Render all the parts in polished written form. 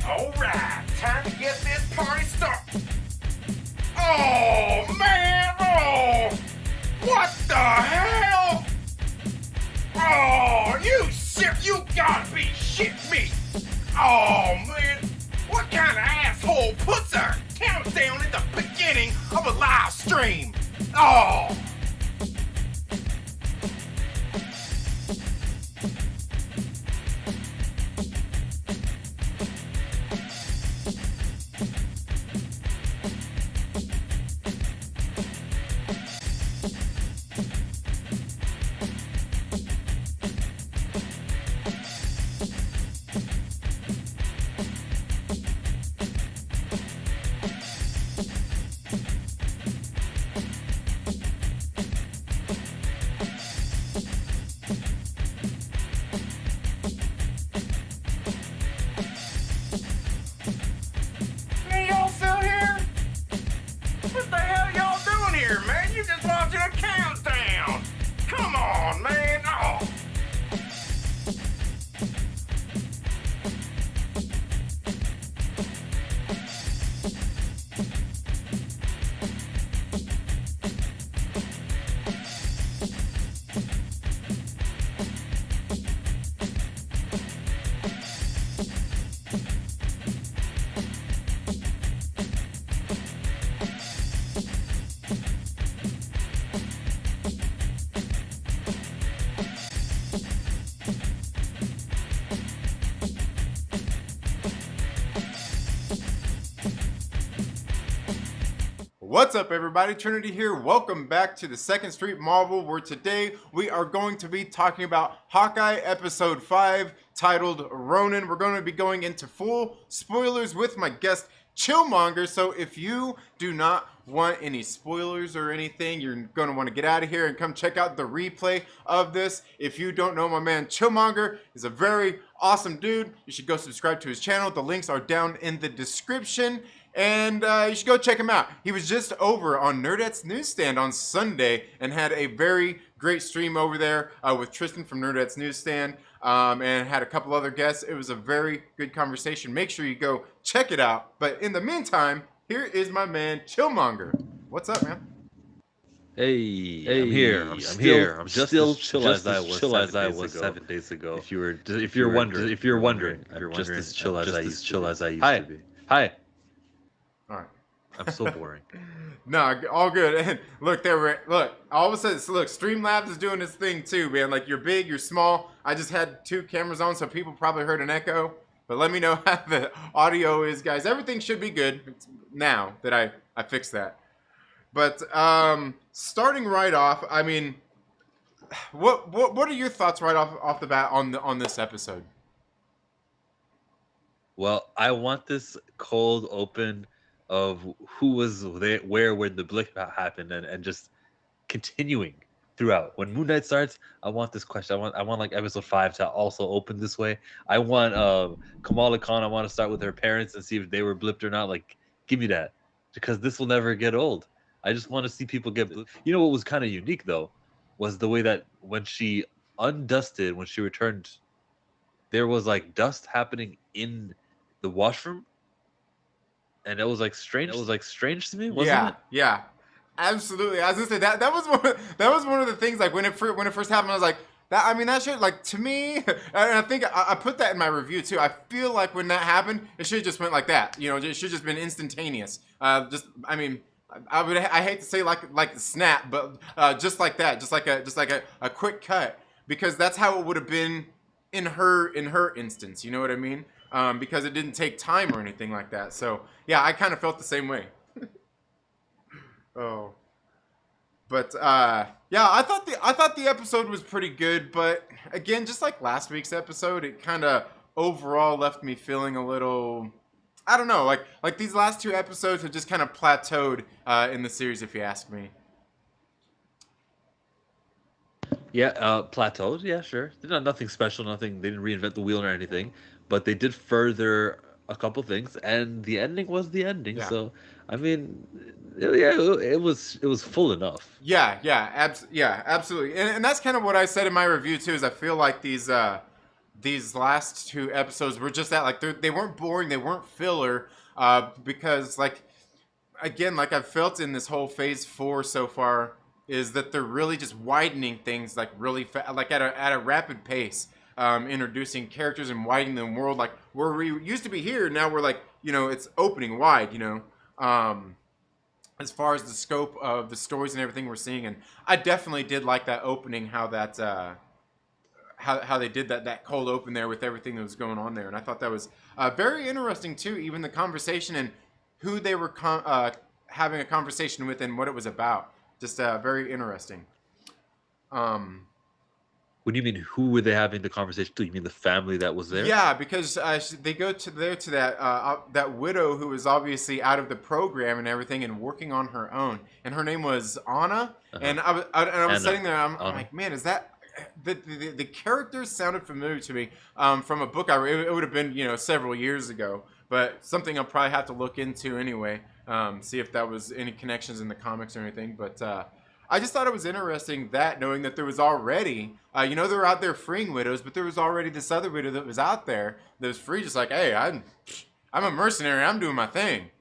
Alright, time to get this party started. Oh, man! Oh! What the hell? Oh, you gotta be shitting me! Oh, man! What kind of asshole puts a countdown at the beginning of a live stream? Oh! What's up, everybody? Trinity here. Welcome back to the Second Street Marvel, where today we are going to be talking about Hawkeye Episode 5, titled Ronin. We're going to be going into full spoilers with my guest, Chillmonger. So if you do not want any spoilers or anything, you're going to want to get out of here and come check out the replay of this. If you don't know, my man Chillmonger is a very awesome dude. You should go subscribe to his channel. The links are down in the description. And you should go check him out. He was just over on Nerdette's Newsstand on Sunday and had a very great stream over there with Tristan from Nerdette's Newsstand and had a couple other guests. It was a very good conversation. Make sure you go check it out. But in the meantime, here is my man Chillmonger. What's up, man? Hey, I'm here. I'm just as chill as I was 7 days ago. If you're wondering, I'm just as chill as I used to be. Hi. All right. I'm so boring. No, all good. And look, all of a sudden, look, Streamlabs is doing this thing too, man. Like, you're big, you're small. I just had 2 cameras on, so people probably heard an echo. But let me know how the audio is, guys. Everything should be good now that I fixed that. But starting right off, I mean, what are your thoughts right off the bat on this episode? Well, I want this cold open of who was there, where when the blip happened, and just continuing throughout. When Moon Knight starts, I want this question. I want like episode 5 to also open this way. I want Kamala Khan. I want to start with her parents and see if they were blipped or not. Like, give me that, because this will never get old. I just want to see people get blipped. You know what was kind of unique though, was the way that when she undusted, when she returned, there was like dust happening in the washroom. And it was like strange. It was like strange to me, wasn't it? Yeah, absolutely. I was gonna say that was one of the things. Like when it first happened, I was like, that shit. Like, to me, and I think I put that in my review too. I feel like when that happened, it should have just went like that. You know, it should have just been instantaneous. I hate to say like the snap, but just like that, just like a quick cut, because that's how it would have been in her instance. You know what I mean? Because it didn't take time or anything like that. So yeah, I kind of felt the same way. Oh, but yeah, I thought the episode was pretty good, but again, just like last week's episode, it kind of overall left me feeling a little, I don't know, like these last 2 episodes have just kind of plateaued in the series, if you ask me. Yeah, plateaus. Yeah, sure. They're nothing special. Nothing. They didn't reinvent the wheel or anything. But they did further a couple things, and the ending was the ending. Yeah. So I mean, yeah, it was full enough. Yeah, absolutely. And that's kind of what I said in my review too. Is I feel like these last two episodes were just that, like they weren't boring, they weren't filler, because like again, like I've felt in this whole phase 4 so far, is that they're really just widening things like really like at a rapid pace, introducing characters and widening the world. Like where we used to be here, now we're like, it's opening wide. As far as the scope of the stories and everything we're seeing, and I definitely did like that opening, how that how they did that cold open there with everything that was going on there, and I thought that was very interesting too. Even the conversation and who they were having a conversation with and what it was about, just very interesting. Um, What do you mean? Who were they having the conversation to? You mean the family that was there? yeah, because they go to that widow who was obviously out of the program and everything and working on her own, and her name was Anna, Uh-huh. and I was Anna. sitting there, I'm Anna. like, man, is that the characters sounded familiar to me, from a book I read. It would have been several years ago, but something I'll probably have to look into anyway, see if that was any connections in the comics or anything. But I just thought it was interesting that knowing that there was already, they were out there freeing widows, but there was already this other widow that was out there that was free, just like, hey, I'm a mercenary, I'm doing my thing,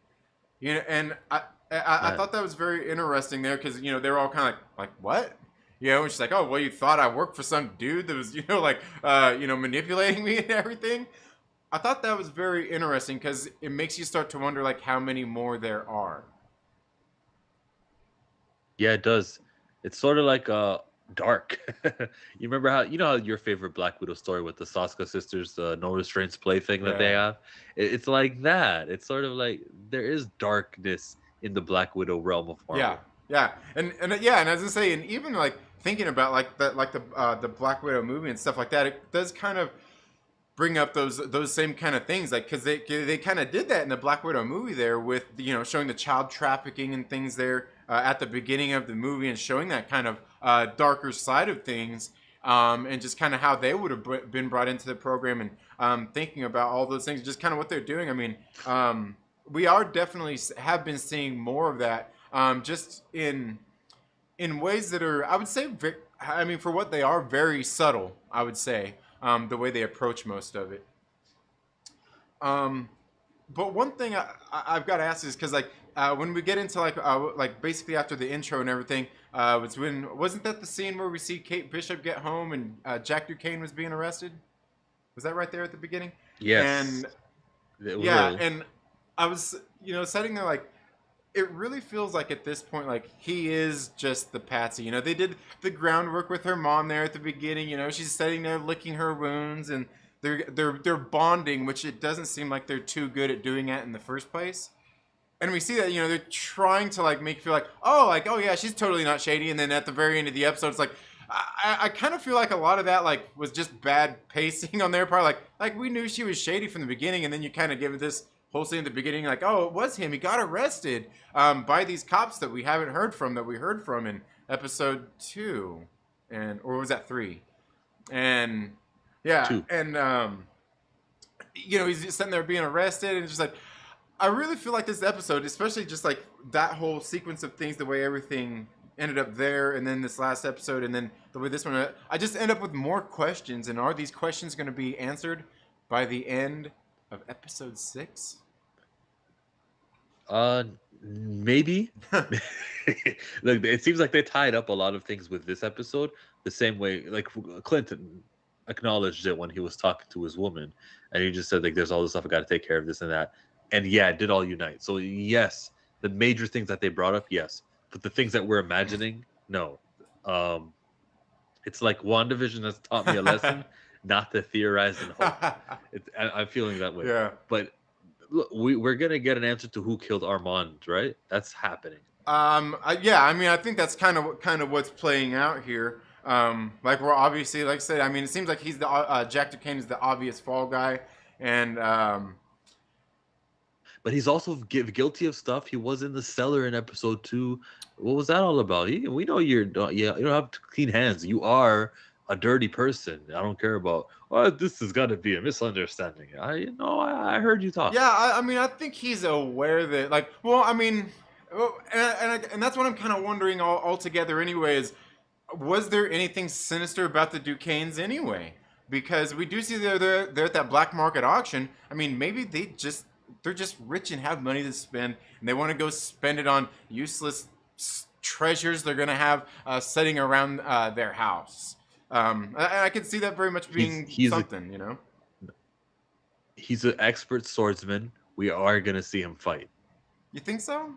and I Man, thought that was very interesting there because they were all kind of like what. And she's like, "Oh, well, you thought I worked for some dude that was, like, manipulating me and everything." I thought that was very interesting because it makes you start to wonder, like, how many more there are. yeah, it does. It's sort of like dark. You remember how how your favorite Black Widow story with the Saska sisters, the no restraints play thing that they Yeah. have? It's like that. It's sort of like there is darkness in the Black Widow realm of Yeah, Marvel. yeah, and yeah, and as I say, and even like thinking about the Black Widow movie and stuff like that, it does kind of bring up those same kind of things, like because they kind of did that in the Black Widow movie there with showing the child trafficking and things there at the beginning of the movie and showing that kind of darker side of things, and just kind of how they would have been brought into the program, and thinking about all those things, just kind of what they're doing. I mean, we are definitely have been seeing more of that, just in ways that are, I would say, I mean, for what they are, very subtle. I would say, the way they approach most of it. Um, but one thing I've got to ask is because when we get into like basically after the intro and everything, wasn't that the scene where we see Kate Bishop get home and Jack Duquesne was being arrested? Was that right there at the beginning? Yes, And it yeah, will. and I was sitting there like, it really feels like at this point, like he is just the patsy. They did the groundwork with her mom there at the beginning. She's sitting there licking her wounds, and they're bonding, which it doesn't seem like they're too good at doing that in the first place. And we see that they're trying to like make you feel like, oh yeah, she's totally not shady. And then at the very end of the episode, it's like I kind of feel like a lot of that like was just bad pacing on their part. Like we knew she was shady from the beginning, and then you kind of give it this whole scene at the beginning, like, oh, it was him. He got arrested by these cops that we haven't heard from, that we heard from in episode 2, or was that 3? And yeah, Too. and he's just sitting there being arrested, and it's just like, I really feel like this episode, especially just like that whole sequence of things, the way everything ended up there, and then this last episode, and then the way this one, I just end up with more questions. And are these questions going to be answered by the end of episode 6? Maybe. Like it seems like they tied up a lot of things with this episode the same way. Like Clinton acknowledged it when he was talking to his woman, and he just said like, "There's all this stuff I got to take care of, this and that." And yeah, it did all unite. So yes, the major things that they brought up, yes, but the things that we're imagining, no. Um, it's like WandaVision has taught me a lesson not to theorize and hope. I'm feeling that way. Yeah. But look, we're gonna get an answer to who killed Armand, right? That's happening. Yeah, I mean, I think that's kind of what's playing out here. Like we're obviously, like I said, I mean, it seems like he's the Jack Duquesne is the obvious fall guy, and But he's also guilty of stuff. He was in the cellar in episode 2. What was that all about? We know you're yeah, you don't have clean hands. You are a dirty person. I don't care about. Oh, this has got to be a misunderstanding. I heard you talk. Yeah, I mean, I think he's aware that, like, well, I mean, well, and that's what I'm kind of wondering altogether. Anyways, was there anything sinister about the Duquesnes anyway? Because we do see they're at that black market auction. I mean, maybe they're just rich and have money to spend, and they want to go spend it on useless treasures they're gonna have sitting around their house. I could see that very much being something, you know. He's an expert swordsman. We are gonna see him fight. You think so?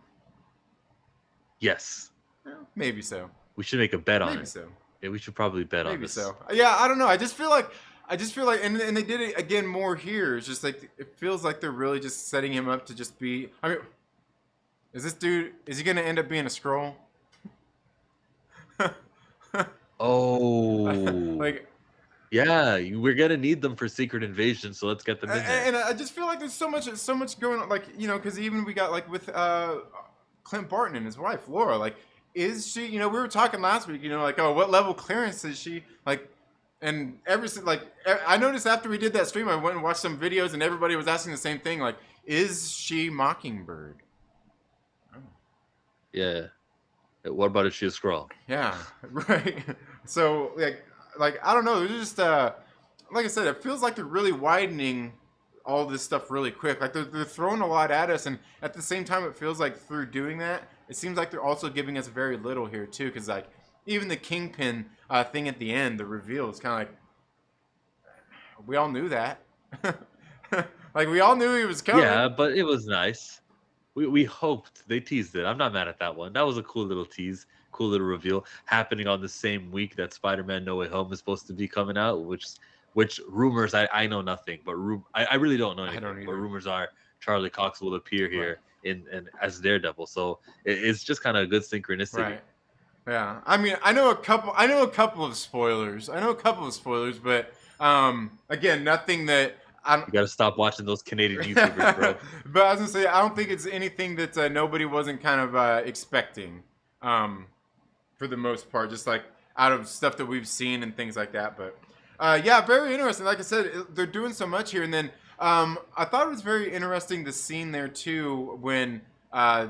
Yes. Yeah, maybe so. We should make a bet on it. Maybe so. Yeah, we should probably bet on this. Maybe so. Yeah, I don't know. I just feel like, and they did it again more here. It's just like it feels like they're really just setting him up to just be. I mean, is he gonna end up being a scroll? Oh. Like. Yeah, we're gonna need them for Secret Invasion, so let's get them in there. And I just feel like there's so much going on, like, you know, because even we got like with Clint Barton and his wife Laura, like, is she, you know, we were talking last week, you know, like, oh, what level clearance is she, like, and I noticed after we did that stream, I went and watched some videos, and everybody was asking the same thing, like, is she Mockingbird? Oh. Yeah. What about if she a Skrull? Yeah, right. So like I don't know. It's just like I said, it feels like they're really widening all this stuff really quick. Like they're throwing a lot at us, and at the same time, it feels like through doing that, it seems like they're also giving us very little here too. Because like even the Kingpin thing at the end, the reveal is kind of like we all knew that. Like we all knew he was coming. Yeah, but it was nice. We hoped they teased it. I'm not mad at that one. That was a cool little tease. Cool little reveal happening on the same week that Spider-Man No Way Home is supposed to be coming out, which rumors I know nothing, but I really don't know anything. But rumors are Charlie Cox will appear here in as Daredevil, so it's just kind of a good synchronicity. Right. Yeah. I mean, I know a couple of spoilers. But again, nothing that you gotta stop watching those Canadian YouTubers, bro. But I was gonna say, I don't think it's anything that nobody wasn't kind of expecting. For the most part, just like out of stuff that we've seen and things like that. But yeah, very interesting. Like I said, they're doing so much here. And then I thought it was very interesting the scene there too when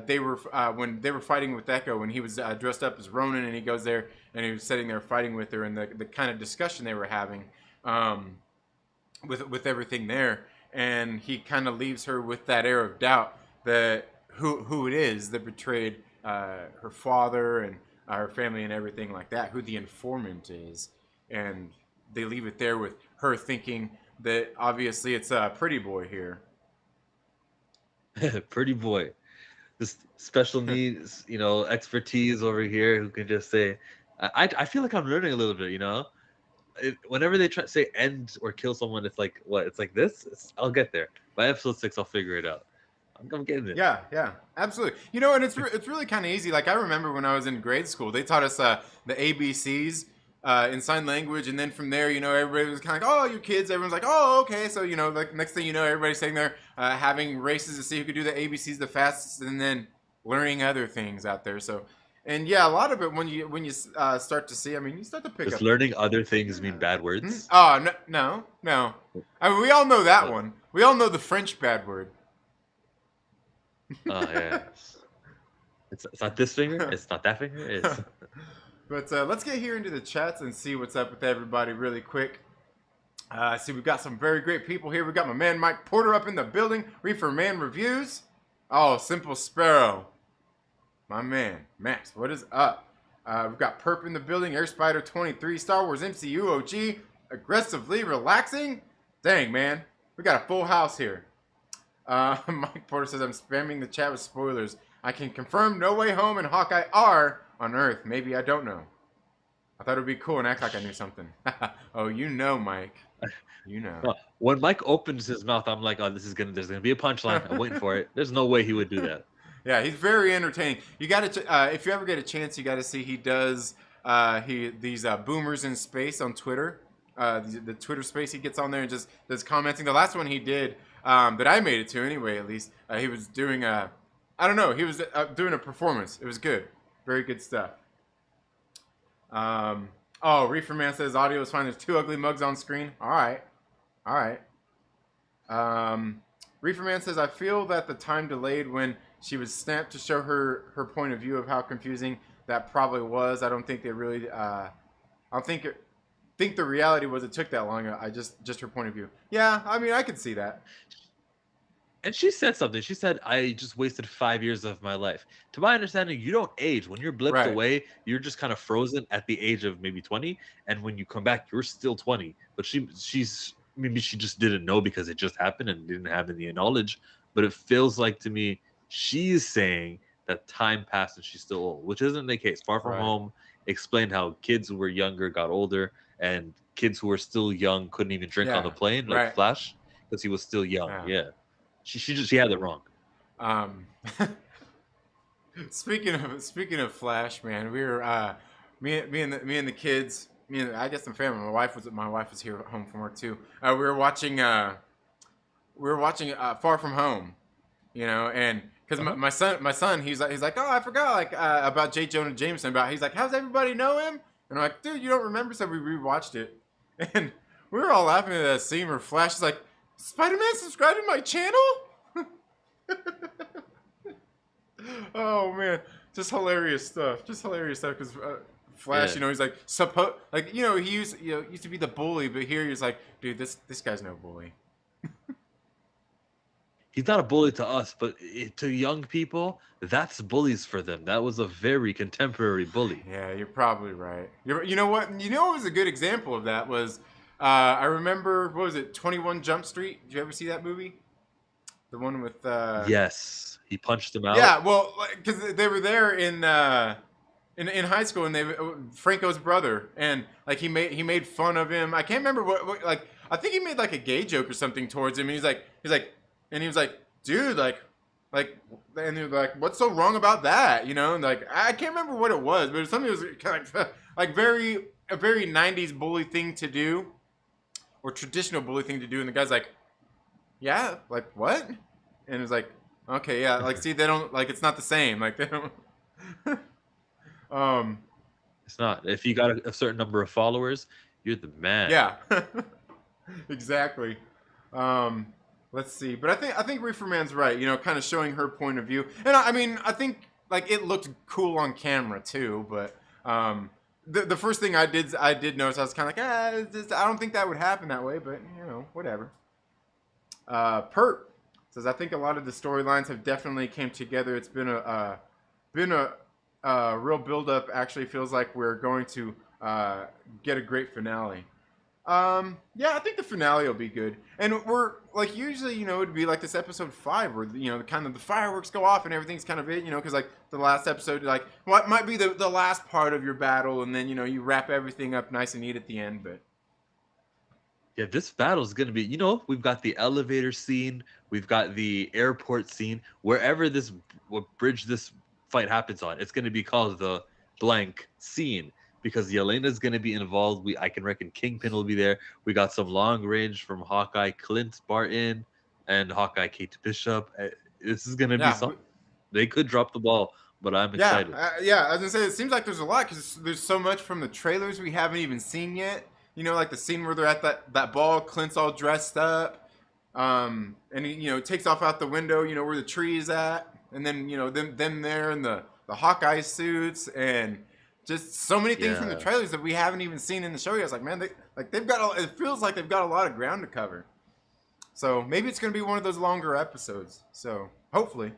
they were fighting with Echo, when he was dressed up as Ronin, and he goes there and he was sitting there fighting with her, and the kind of discussion they were having with everything there, and he kind of leaves her with that air of doubt that who it is that betrayed her father and her family and everything like that, who the informant is. And they leave it there with her thinking that obviously it's a Pretty Boy here. Pretty Boy. This special needs, you know, expertise over here who can just say, I feel like I'm learning a little bit, you know? Whenever they try to say end or kill someone, it's like, what? It's like this? I'll get there. By episode 6, I'll figure it out. I'm getting it. Yeah, absolutely. You know, and it's really kind of easy. Like I remember when I was in grade school, they taught us the ABCs in sign language, and then from there, you know, everybody was kind of like, "Oh, you're kids." Everyone's like, "Oh, okay." So you know, like next thing you know, everybody's sitting there having races to see who could do the ABCs the fastest, and then learning other things out there. So, and yeah, a lot of it when you start to see, I mean, you start to pick up. Does learning other things mean bad words? Oh no. I mean, we all know that one. We all know the French bad word. Oh yeah. It's not this finger. It's not that finger. It's. But let's get here into the chats and see what's up with everybody really quick. See, we've got some very great people here. We got my man Mike Porter up in the building. Reefer Man Reviews. Oh, Simple Sparrow. My man Max, what is up? We've got Perp in the building. Air Spider 23. Star Wars MCU OG. Aggressively relaxing. Dang, man, we got a full house here. Mike Porter says, I'm spamming the chat with spoilers. I can confirm No Way Home and Hawkeye are on Earth. Maybe I don't know. I thought it would be cool and act like I knew something. Oh, you know, Mike. You know. When Mike opens his mouth, I'm like, oh, there's gonna be a punchline. I'm waiting for it. There's no way he would do that. Yeah, he's very entertaining. You got to, if you ever get a chance, you got to see. He does these boomers in space on Twitter. The Twitter space he gets on there and just does commenting. The last one he did that I made it to anyway, at least he was doing I don't know, he was doing a performance. It was good, very good stuff. Oh, Reefer Man says audio is fine. There's 2 ugly mugs on screen. All right. All right. Reefer Man says, I feel that the time delayed when she was snapped to show her point of view of how confusing that probably was. I don't think they really. I don't think the reality was it took that long. I just her point of view. Yeah, I mean, I could see that. And she said something. She said, I just wasted 5 years of my life. To my understanding, you don't age. When you're blipped Right. away, you're just kind of frozen at the age of maybe 20. And when you come back, you're still 20. But she's maybe she just didn't know because it just happened and didn't have any knowledge. But it feels like to me, she's saying that time passed and she's still old, which isn't the case. Far From Right. Home explained how kids who were younger got older and kids who were still young couldn't even drink on Yeah. the plane, like Right. Flash, because he was still young. Yeah. Yeah. She had it wrong. Um, speaking of Flash, man, we were me and the kids, I guess the family. My wife was here at home from work too. We were watching Far From Home, and because my son he's like, oh, I forgot about J. Jonah Jameson. He's like, how's everybody know him? And I'm like, dude, you don't remember? So we rewatched it, and we were all laughing at that scene where Flash is like, Spider-Man subscribed to my channel. Oh man, just hilarious stuff. Because Flash, Yeah. he's like he used to be the bully, but here he's like, dude, this guy's no bully. He's not a bully to us, but to young people, that's bullies for them. That was a very contemporary bully. Yeah, you're probably right. You know what? What was a good example of that was, I remember, what was it, 21 Jump Street? Did you ever see that movie? The one with Yes, he punched him out. yeah, well, because they were there in high school, and Franco's brother, and like he made fun of him. I can't remember what like I think he made like a gay joke or something towards him. And he was like, dude, and he was like, what's so wrong about that? And like I can't remember what it was, but it was something that was kind of like a very 90s bully thing to do, or traditional bully thing to do. And the guy's like, yeah, like what? And it's like, okay, yeah, like see, they don't like it's not the same. Like they don't. It's not. If you got a certain number of followers, you're the man. Yeah, exactly. Let's see, but I think Reefer Man's right. Kind of showing her point of view, and I mean, I think like it looked cool on camera too. But the first thing I did notice, I was kind of like, I don't think that would happen that way, but whatever. Pert says, I think a lot of the storylines have definitely came together. It's been a real build up. Actually, feels like we're going to get a great finale. Yeah, I think the finale will be good. And we're like usually, it'd be like this episode 5 where kind of the fireworks go off and everything's kind of it, because like the last episode, like what might be the last part of your battle, and then you wrap everything up nice and neat at the end. But yeah, this battle is gonna be. We've got the elevator scene, we've got the airport scene. Wherever what bridge this fight happens on, it's gonna be called the blank scene, because Yelena's going to be involved. I can reckon Kingpin will be there. We got some long range from Hawkeye, Clint Barton, and Hawkeye Kate Bishop. This is going to be something. They could drop the ball, but I'm excited. Yeah, I was going to say, it seems like there's a lot, because there's so much from the trailers we haven't even seen yet. Like the scene where they're at that ball, Clint's all dressed up, and he takes off out the window, where the tree is at, and then, them there in the Hawkeye suits, and just so many things from the trailers that we haven't even seen in the show yet. It's like, man, it feels like they've got a lot of ground to cover. So maybe it's going to be one of those longer episodes. So hopefully.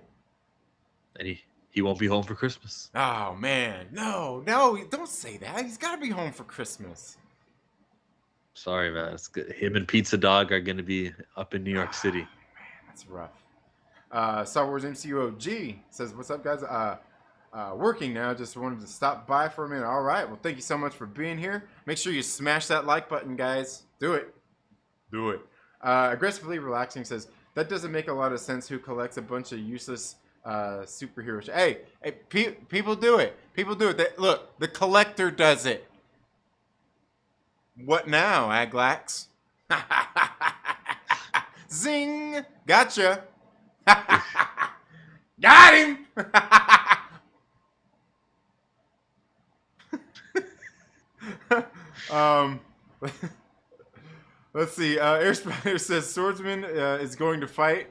And he won't be home for Christmas. Oh man, no, don't say that. He's got to be home for Christmas. Sorry, man. It's good. Him and Pizza Dog are going to be up in New York City. Man, that's rough. Star Wars MCU OG says, "What's up, guys? Working now. Just wanted to stop by for a minute." All right. Well, thank you so much for being here. Make sure you smash that like button, guys. Do it. Aggressively Relaxing says, that doesn't make a lot of sense. Who collects a bunch of useless superheroes? Hey, people do it. Look, the collector does it. What now, Aglax? Zing! Gotcha. Got him. Um, let's see. Air Spider says Swordsman is going to fight.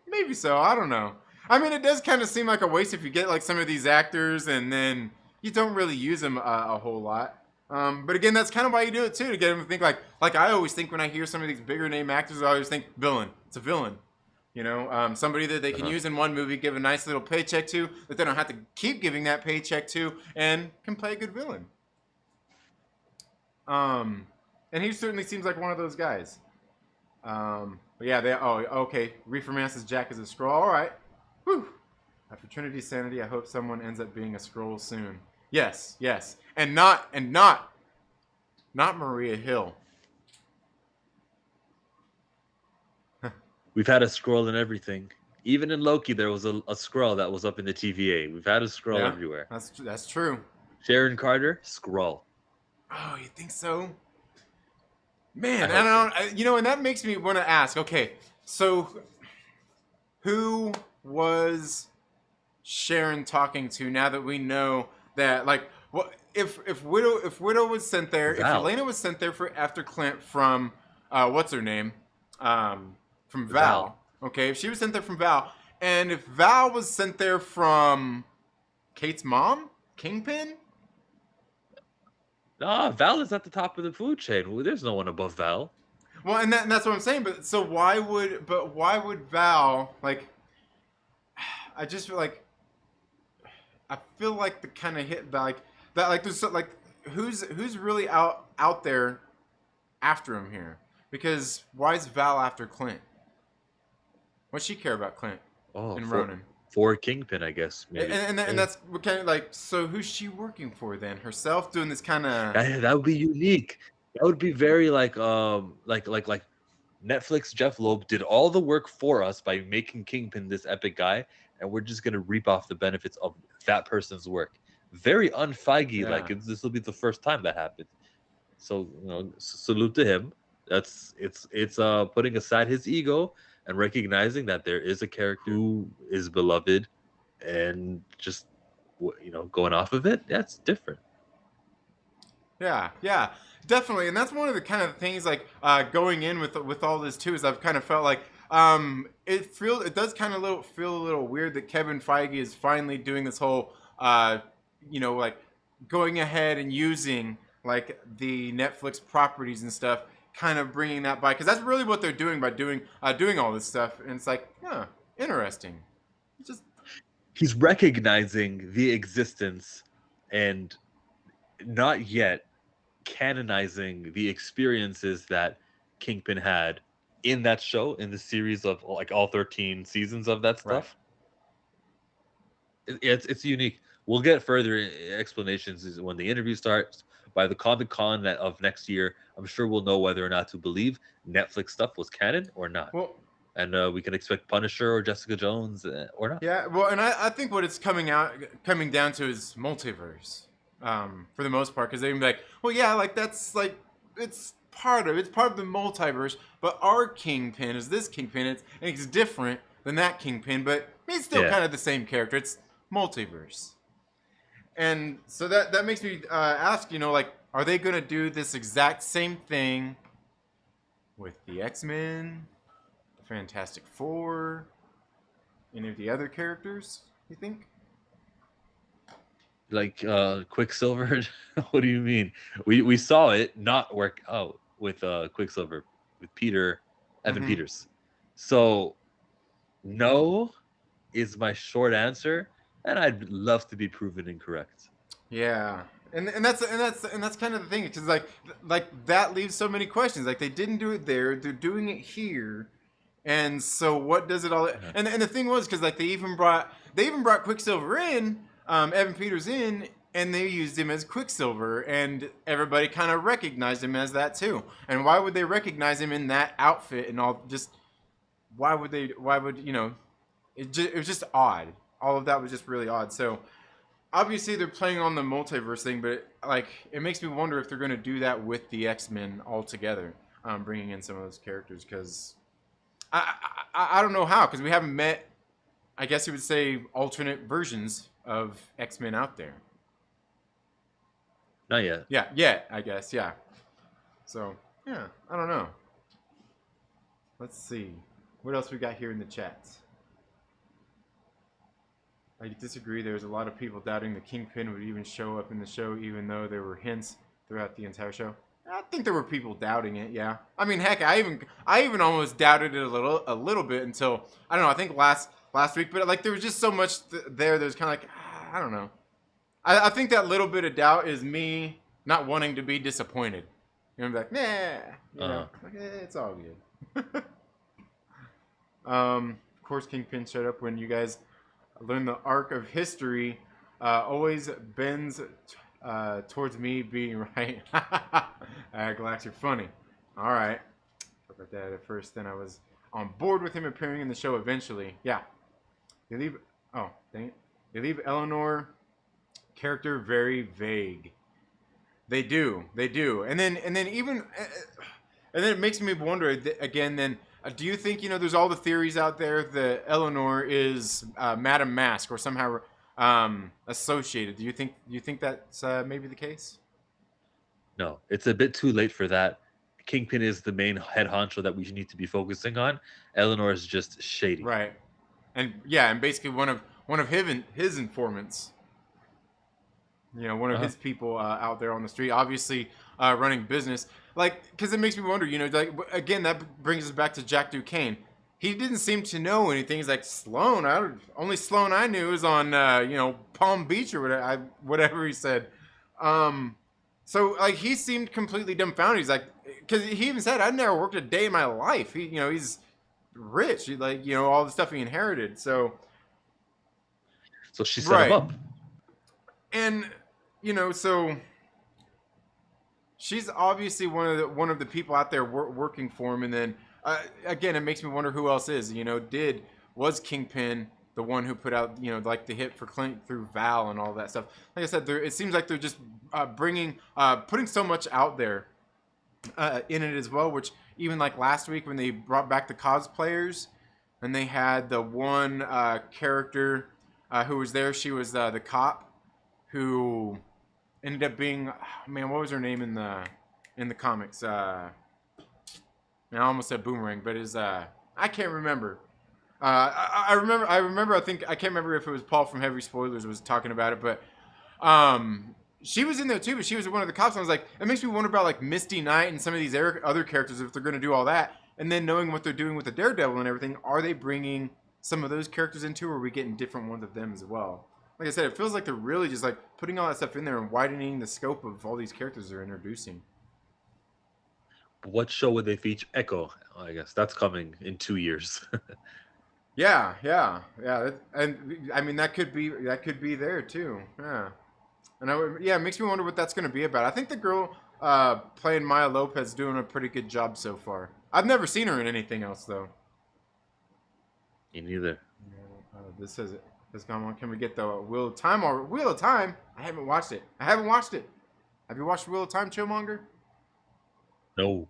Maybe so. I don't know. I mean, it does kind of seem like a waste if you get like some of these actors and then you don't really use them a whole lot. But again, that's kind of why you do it too, to get them to think like I always think when I hear some of these bigger name actors, I always think villain. It's a villain. You know, somebody that they can use in one movie, give a nice little paycheck to, that they don't have to keep giving that paycheck to, and can play a good villain. And he certainly seems like one of those guys. But yeah, okay. Reefer Man says Jack is a scroll. All right. Whew. After Trinity's sanity, I hope someone ends up being a scroll soon. Yes, yes, and not Maria Hill. We've had a scroll in everything. Even in Loki, there was a scroll that was up in the TVA. We've had a scroll everywhere. That's true. Sharon Carter, scroll. Oh, you think so? Man, I don't. You know, and that makes me want to ask. Okay, so who was Sharon talking to? Now that we know that, like, what if Widow was sent there, Val. if Elena was sent there for after Clint from what's her name, from Val. Okay, if she was sent there from Val, and if Val was sent there from Kate's mom, Kingpin. No, Val is at the top of the food chain. Well, there's no one above Val. Well, and that's what I'm saying. But so why would Val, like? I just feel like the kind of hit like that, like there's like who's really out there after him here, because why is Val after Clint? What's she care about Clint and Ronin? For Kingpin, I guess. Maybe. And that's kind of like, so who's she working for then? Herself, doing this kind of... That would be unique. That would be very like Netflix. Jeff Loeb did all the work for us by making Kingpin this epic guy, and we're just gonna reap off the benefits of that person's work. Very un-Feige. Like this will be the first time that happened. So salute to him. It's putting aside his ego and recognizing that there is a character who is beloved, and just going off of it. That's different. Yeah, definitely, and that's one of the kind of things like going in with all this too, is I've kind of felt like it does kind of feel a little weird that Kevin Feige is finally doing this whole like going ahead and using like the Netflix properties and stuff, kind of bringing that by, because that's really what they're doing by doing all this stuff, and it's like, interesting. Just he's recognizing the existence and not yet canonizing the experiences that Kingpin had in that show, in the series of like all 13 seasons of that stuff. Right. It's unique. We'll get further explanations when the interview starts. By the Comic-Con of next year, I'm sure we'll know whether or not to believe Netflix stuff was canon or not. Well, and we can expect Punisher or Jessica Jones or not. Yeah, well, and I think what it's coming down to is multiverse, for the most part, because they can be like, well, yeah, like that's like it's part of the multiverse, but our Kingpin is this Kingpin, and it's different than that Kingpin, but it's still kind of the same character. It's multiverse. And so that makes me ask, like, are they going to do this exact same thing with the X-Men, the Fantastic Four, any of the other characters, you think? Like Quicksilver? What do you mean? We saw it not work out with Quicksilver, with Evan Peters. So no is my short answer. And I'd love to be proven incorrect. Yeah, and that's kind of the thing, because like that leaves so many questions. Like, they didn't do it there; they're doing it here, and so what does it all? And the thing was, because like they even brought Quicksilver in, Evan Peters in, and they used him as Quicksilver, and everybody kind of recognized him as that too. And why would they recognize him in that outfit and all? Just why would it was just odd. All of that was just really odd. So obviously they're playing on the multiverse thing, but it makes me wonder if they're going to do that with the X-Men altogether, bringing in some of those characters, because I don't know how, because we haven't met, I guess you would say, alternate versions of X-Men out there. Not yet. Yeah, I guess, yeah. So, yeah, I don't know. Let's see. What else we got here in the chats? I disagree. There's a lot of people doubting the Kingpin would even show up in the show, even though there were hints throughout the entire show. I think there were people doubting it. Yeah. I mean, heck, I even almost doubted it a little bit until I don't know. I think last week, but like there was just so much there. There's kind of like I don't know. I think that little bit of doubt is me not wanting to be disappointed. You know, like nah, you know, like, it's all good. Of course, Kingpin showed up when you guys learned the arc of history. Always bends towards me being right. Galax, you're funny. All right. Talk about that at first. Then I was on board with him appearing in the show eventually. Yeah. They leave. Oh, dang it. They leave Eleanor character very vague. They do. And then even and then it makes me wonder again. Then do you think there's all the theories out there that Eleanor is Madame Mask or somehow associated? Do you think that's maybe the case? No, it's a bit too late for that. Kingpin is the main head honcho that we need to be focusing on. Eleanor is just shady. Right. And yeah, and basically one of his informants. One of his people out there on the street, obviously running business. Like, because it makes me wonder, like, again, that brings us back to Jack Duquesne. He didn't seem to know anything. He's like, Sloan, only Sloan I knew is on, Palm Beach or whatever he said. So, like, he seemed completely dumbfounded. He's like, because he even said, I've never worked a day in my life. He's rich. All the stuff he inherited. So she set him up. And, so she's obviously one of the people out there working for him. And then, again, it makes me wonder who else is. Was Kingpin the one who put out, like the hit for Clint through Val and all that stuff? Like I said, it seems like they're just putting so much out there in it as well, which even like last week when they brought back the cosplayers and they had the one character who was there, she was the cop who ended up being, man, what was her name in the comics? I almost said Boomerang, but I can't remember. I remember. I can't remember if it was Paul from Heavy Spoilers was talking about it, but she was in there too. But she was one of the cops. And I was like, it makes me wonder about like Misty Knight and some of these other characters if they're going to do all that. And then knowing what they're doing with the Daredevil and everything, are they bringing some of those characters into, or are we getting different ones of them as well? Like I said, it feels like they're really just like putting all that stuff in there and widening the scope of all these characters they're introducing. What show would they feature? Echo, I guess that's coming in 2 years. Yeah. And I mean that could be there too. Yeah. And it makes me wonder what that's going to be about. I think the girl playing Maya Lopez is doing a pretty good job so far. I've never seen her in anything else though. Me neither. This says it. Can we get the Wheel of Time? Or Wheel of Time? I haven't watched it. Have you watched Wheel of Time, Chillmonger? No.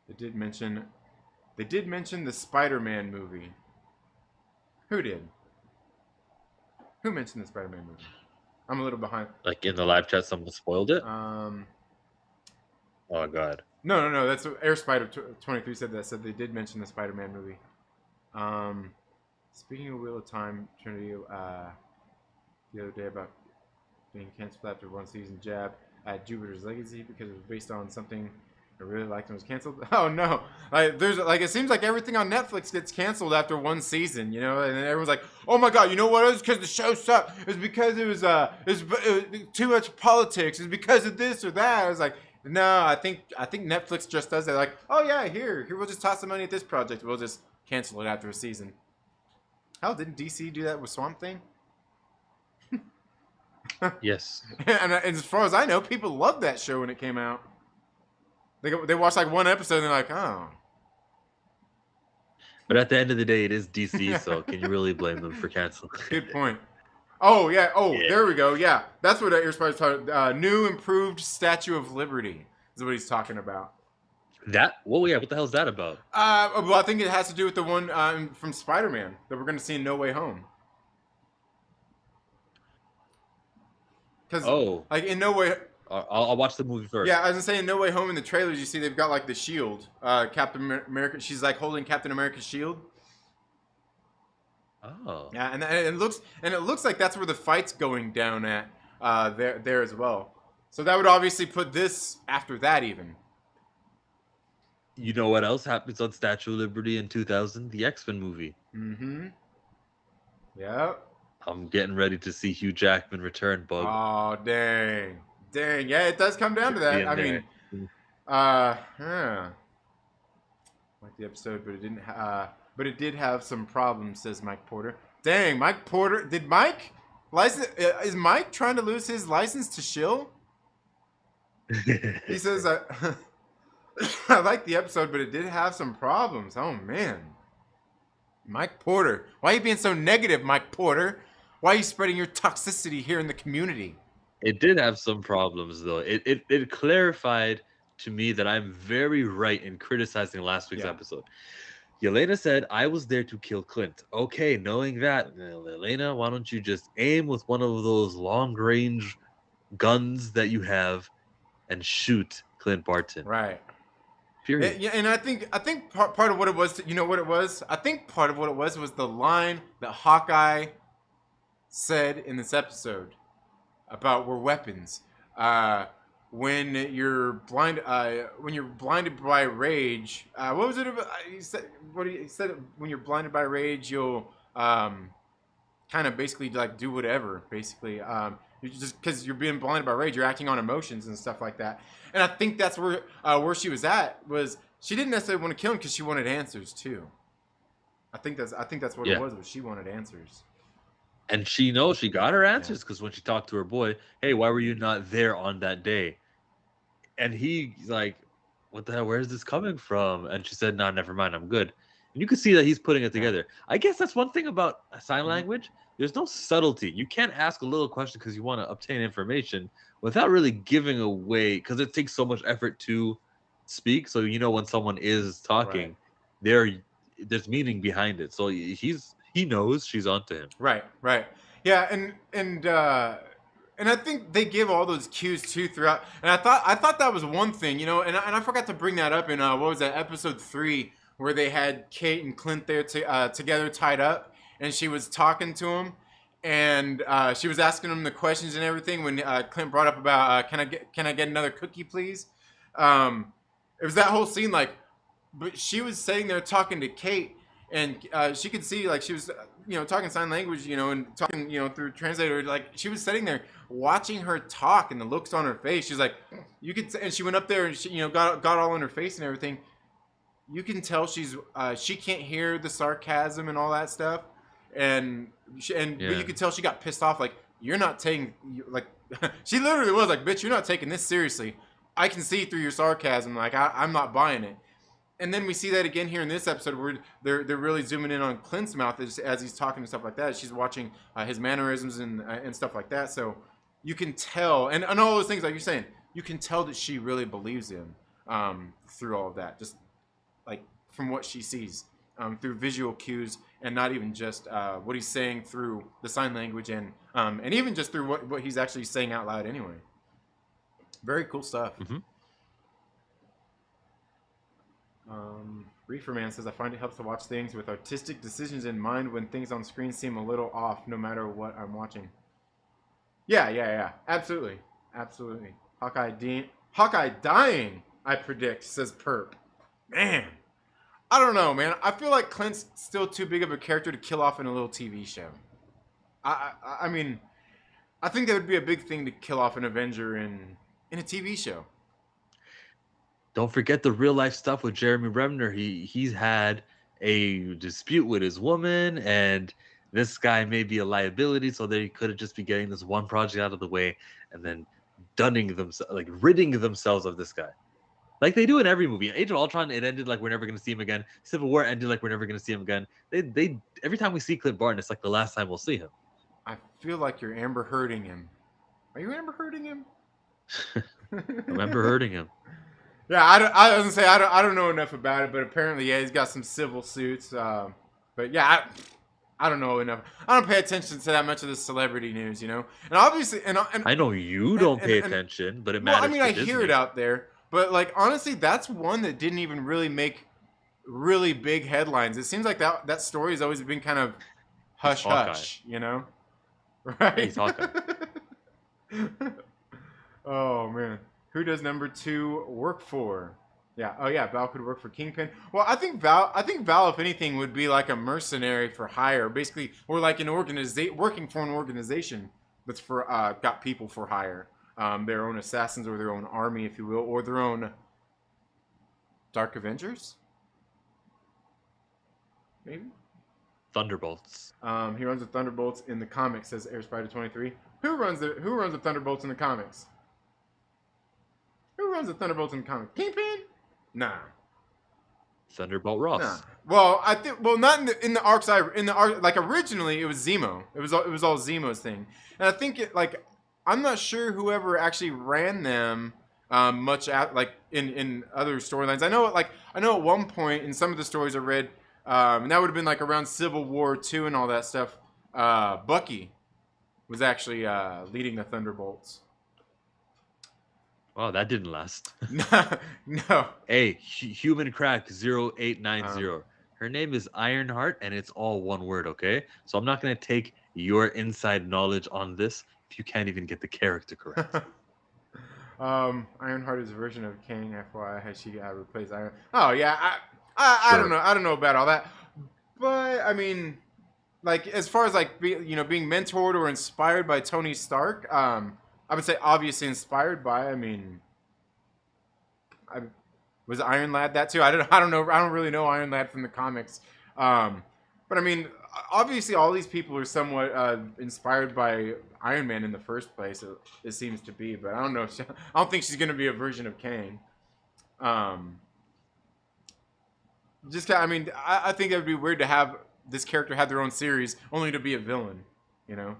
They did mention the Spider-Man movie. Who did? Who mentioned the Spider-Man movie? I'm a little behind. Like in the live chat, someone spoiled it. Oh God. No. That's what Air Spider 23 said. That said they did mention the Spider-Man movie. Speaking of Wheel of Time, Trinity, the other day about being canceled after one season jab at Jupiter's Legacy because it was based on something I really liked and was canceled. Oh no! It seems like everything on Netflix gets canceled after one season, and then everyone's like, "Oh my god, you know what? It was because the show sucked. It was because it was too much politics. It's because of this or that." I was like, "No, I think Netflix just does that. Like, oh yeah, here we'll just toss some money at this project. We'll just cancel it after a season." Hell, didn't DC do that with Swamp Thing? Yes. And as far as I know, people loved that show when it came out. They watched like one episode and they're like, oh. But at the end of the day, it is DC, so can you really blame them for canceling? Good point. Oh, yeah. There we go. Yeah. That's what Airspire's talking about. New improved Statue of Liberty is what he's talking about. That? Well, yeah. What the hell is that about? Well, I think it has to do with the one from Spider-Man that we're going to see in No Way Home. because Oh, like in No Way. I'll watch the movie first. Yeah, I was gonna say in No Way Home in the trailers, you see they've got like the shield. Captain America. She's like holding Captain America's shield. Oh, Yeah, and it looks like that's where the fight's going down at there as well. So that would obviously put this after that even. you know what else happens on Statue of Liberty in 2000? The X-Men movie. Mm-hmm. Yeah. I'm getting ready to see Hugh Jackman return, Bug. Oh dang, dang. Yeah, it does come down to that. I mean, yeah. Like the episode, but it didn't. But it did have some problems, says Mike Porter. Dang, Mike Porter. Did Mike license? Is Mike trying to lose his license to shill? He says, I like the episode, but it did have some problems. Oh man, Mike Porter, why are you being so negative, Mike Porter? Why are you spreading your toxicity here in the community? It did have some problems, though. It clarified to me that I'm very right in criticizing last week's episode. Yelena said, I was there to kill Clint. Okay, knowing that, Yelena, why don't you just aim with one of those long-range guns that you have and shoot Clint Barton? Right. Period. Yeah, and I think part of what it was, you know what it was? I think part of what it was the line that Hawkeye said in this episode about we're weapons. When you're blinded by rage, what was it about? He said when you're blinded by rage, you'll kind of basically like do whatever. Basically, you just because you're being blinded by rage, you're acting on emotions and stuff like that. And I think that's where she was at. Was she didn't necessarily want to kill him because she wanted answers too. I think that's what it was she wanted answers. And she knows she got her answers because when she talked to her boy, hey, why were you not there on that day? And he's like, what the hell? Where is this coming from? And she said, nah, never mind. I'm good. And you can see that he's putting it together. I guess that's one thing about sign language. There's no subtlety. You can't ask a little question because you want to obtain information without really giving away, because it takes so much effort to speak. So you know when someone is talking, there's meaning behind it. So he knows she's onto him. Right. Yeah, and I think they give all those cues too throughout. And I thought that was one thing, you know. And I forgot to bring that up in what was that, episode 3, where they had Kate and Clint there together tied up, and she was talking to him, and she was asking him the questions and everything. When Clint brought up about can I get another cookie, please? It was that whole scene, like, but she was sitting there talking to Kate. And she could see, like, she was, talking sign language, and talking, through translator. Like, she was sitting there watching her talk, and the looks on her face. She's like, you could, and she went up there and she, got all in her face and everything. You can tell she can't hear the sarcasm and all that stuff, but you could tell she got pissed off. Like, you're not taking, like, she literally was like, bitch, you're not taking this seriously. I can see through your sarcasm. Like, I'm not buying it. And then we see that again here in this episode where they're really zooming in on Clint's mouth as he's talking and stuff like that. She's watching his mannerisms and stuff like that. So you can tell, and all those things like you're saying, you can tell that she really believes him through all of that, just like from what she sees through visual cues, and not even just what he's saying through the sign language, and even just through what he's actually saying out loud anyway. Very cool stuff. Mm-hmm. Reefer Man says, I find it helps to watch things with artistic decisions in mind when things on screen seem a little off, no matter what I'm watching. Yeah. Absolutely. Hawkeye dying, I predict, says Perp. Man, I don't know, man. I feel like Clint's still too big of a character to kill off in a little TV show. I mean, I think that would be a big thing to kill off an Avenger in a TV show. Don't forget the real life stuff with Jeremy Renner. He's had a dispute with his woman, and this guy may be a liability, so they could have just been getting this one project out of the way and then ridding themselves of this guy. Like they do in every movie. Age of Ultron, it ended like we're never going to see him again. Civil War ended like we're never going to see him again. They every time we see Clint Barton, it's like the last time we'll see him. I feel like you're Amber Hearding him. Are you Amber Hearding him? I'm Amber Hearding him. Yeah, I was gonna say I don't know enough about it, but apparently, yeah, he's got some civil suits. But yeah, I I don't know enough. I don't pay attention to that much of the celebrity news, you know. And obviously, I know you don't pay attention, but it well, I matters mean, to I hear it Disney. out there, but like honestly, that's one that didn't even really make really big headlines. It seems like that story has always been kind of He's hush Hawkeye. hush, you know, Yeah, right? he's Hawkeye. Oh man, who does number 2 work for? Yeah. Oh yeah, Val could work for Kingpin. Well, I think Val, if anything, would be like a mercenary for hire, basically, or like an organization working for an organization that's for got people for hire, their own assassins or their own army, if you will, or their own Dark Avengers, maybe. Thunderbolts. He runs the Thunderbolts in the comics, says Air Spider 23. Who runs the Thunderbolts in the comics? Who runs the Thunderbolts in the comics? Kingpin? Nah. Thunderbolt Ross. Nah. Well, I think not in the arcs. Like originally it was Zemo. It was all Zemo's thing, and I think I'm not sure whoever actually ran them much like in other storylines. I know at one point in some of the stories I read, and that would have been like around Civil War II and all that stuff. Bucky was actually leading the Thunderbolts. Wow, that didn't last. No. Hey, Human Crack 0890. Her name is Ironheart, and it's all one word, okay? So I'm not going to take your inside knowledge on this if you can't even get the character correct. Ironheart is a version of Kang. FYI, has she replaced Iron? Oh yeah, I Sure. don't know. I don't know about all that, but I mean, like as far as like being mentored or inspired by Tony Stark, I would say obviously inspired by. I mean, was Iron Lad that too? I don't know. I don't really know Iron Lad from the comics. But I mean, obviously all these people are somewhat inspired by Iron Man in the first place. It seems to be, but I don't know. I don't think she's going to be a version of Kang. I think it would be weird to have this character have their own series only to be a villain. You know,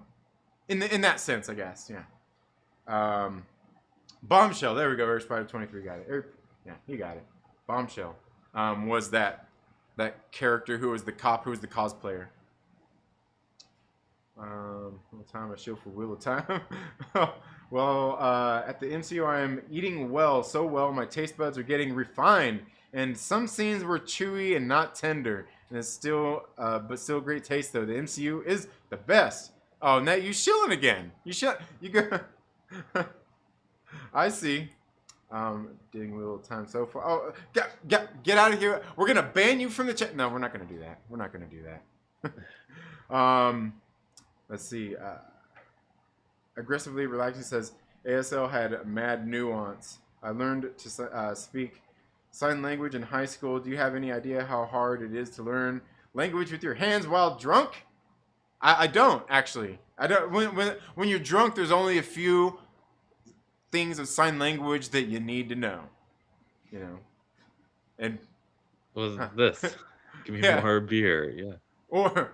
in that sense, I guess. Yeah. Bombshell. There we go. Air Spider 23 got it. Yeah, he got it. Bombshell was that character who was the cop, who was the cosplayer. What time I show for Wheel of Time? Well, at the MCU, I am eating well, so well my taste buds are getting refined, and some scenes were chewy and not tender, and it's still, but still great taste though. The MCU is the best. Oh, now you shilling again? You go. I see. Getting Wheel of Time so far. Oh, get out of here. We're gonna ban you from the chat. No, we're not gonna do that. We're not gonna do that. Let's see. Aggressively Relaxing says ASL had mad nuance. I learned to speak sign language in high school. Do you have any idea how hard it is to learn language with your hands while drunk? I don't actually. I don't. When you're drunk, there's only a few things of sign language that you need to know. You know. And What was this? Give me more beer. Yeah. Or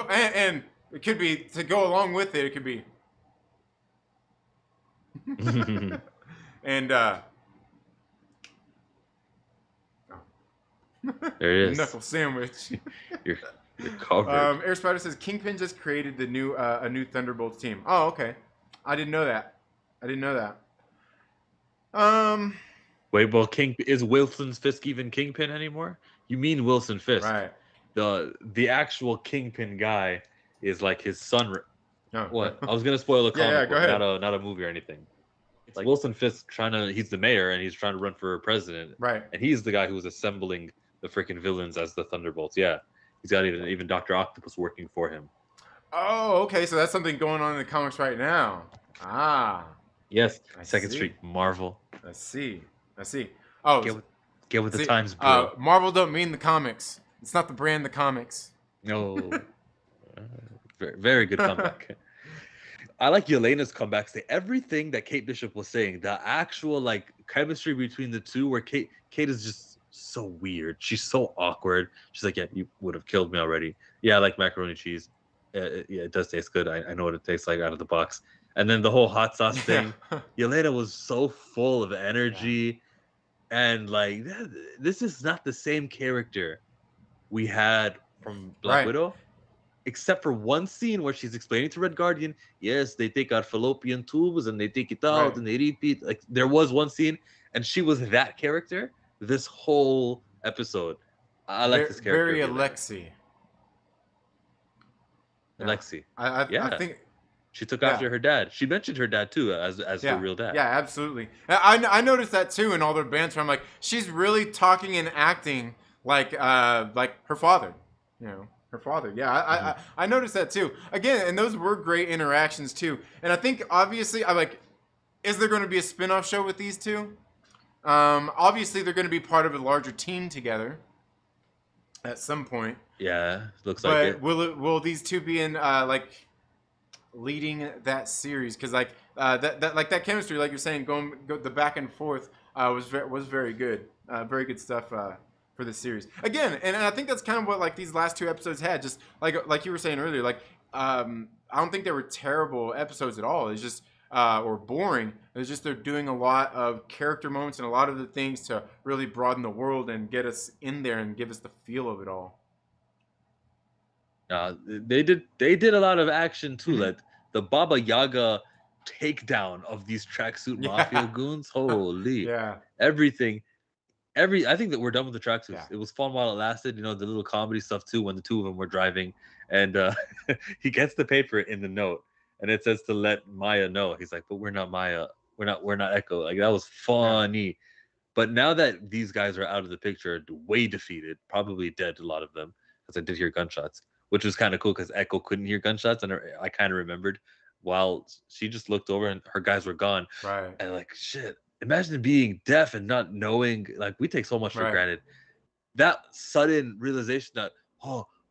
and it could be, to go along with it, it could be and there it is. knuckle sandwich. You're covered. Air Spider says Kingpin just created the new a new Thunderbolts team. Oh, okay. I didn't know that. Wait, well, is Wilson Fisk even Kingpin anymore? You mean Wilson Fisk? Right. The actual Kingpin guy is like his son. No. What? I was gonna spoil a comic go ahead. not a movie or anything. It's like Wilson Fisk he's the mayor and he's trying to run for president. Right. And he's the guy who was assembling the freaking villains as the Thunderbolts. Yeah. He's got even Dr. Octopus working for him. Oh, okay. So that's something going on in the comics right now. Ah. Yes. Second Street, Marvel. I see. Oh, get with the times, bro. Marvel don't mean the comics. It's not the brand, the comics. No. Very, very good comeback. I like Yelena's comebacks. Everything that Kate Bishop was saying, the actual like chemistry between the two, where Kate is just so weird. She's so awkward. She's like, yeah, you would have killed me already. Yeah, I like macaroni cheese. Yeah, it does taste good. I know what it tastes like out of the box. And then the whole hot sauce thing. Yelena was so full of energy. And like, this is not the same character we had from Black Widow. except for one scene where she's explaining to Red Guardian, yes, they take our fallopian tubes and they take it out Right. and they repeat. Like there was one scene, and she was that character this whole episode. I like this character Very of Yelena. Alexi. Yeah. Alexi. I Yeah. think. She took Yeah. after her dad. She mentioned her dad too as her Yeah, real dad. yeah, absolutely. I noticed that too in all their banter. I'm like, she's really talking and acting like her father. You know, her father. Yeah, I noticed that too. Again, and those were great interactions too. And I think obviously, I like, is there going to be a spin-off show with these two? Obviously, they're going to be part of a larger team together at some point. Yeah, looks like But it. will these two be in leading that series? Because like that chemistry, like you're saying, the back and forth was very good, very good stuff for this series. Again, and I think that's kind of what like these last two episodes had. Just like you were saying earlier, like I don't think they were terrible episodes at all. It's just or boring. It's just they're doing a lot of character moments and a lot of the things to really broaden the world and get us in there and give us the feel of it all. They did a lot of action too. Mhm. Like the Baba Yaga takedown of these tracksuit mafia Yeah. goons. Holy, Yeah. everything. I think that we're done with the tracksuits. Yeah. It was fun while it lasted. You know, the little comedy stuff too when the two of them were driving, and he gets the paper in the note, and it says to let Maya know. He's like, "But we're not Maya. We're not Echo." Like that was funny. But now that these guys are out of the picture, way defeated, probably dead, a lot of them, because I did hear gunshots, which was kind of cool because Echo couldn't hear gunshots, and I kind of remembered while she just looked over and her guys were gone, Right. and like shit. Imagine being deaf and not knowing. Like we take so much for Right. granted. That sudden realization that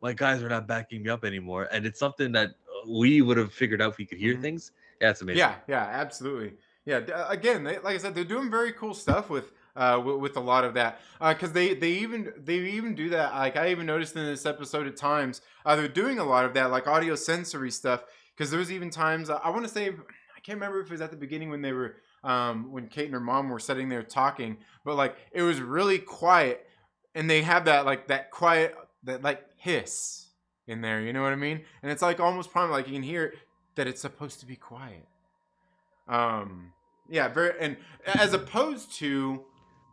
my guys are not backing me up anymore, and it's something that we would have figured out if we could hear things. Yeah, it's amazing. Yeah, absolutely. Yeah, again, like I said, they're doing very cool stuff with with a lot of that because they even do that. Like I even noticed in this episode at times they're doing a lot of that like audio sensory stuff because there was even times I want to say I can't remember if it was at the beginning when they were when Kate and her mom were sitting there talking, but like it was really quiet and they have that like that quiet that like hiss in there. You know what I mean? And it's like almost probably like you can hear that it's supposed to be quiet. Yeah, very, and as opposed to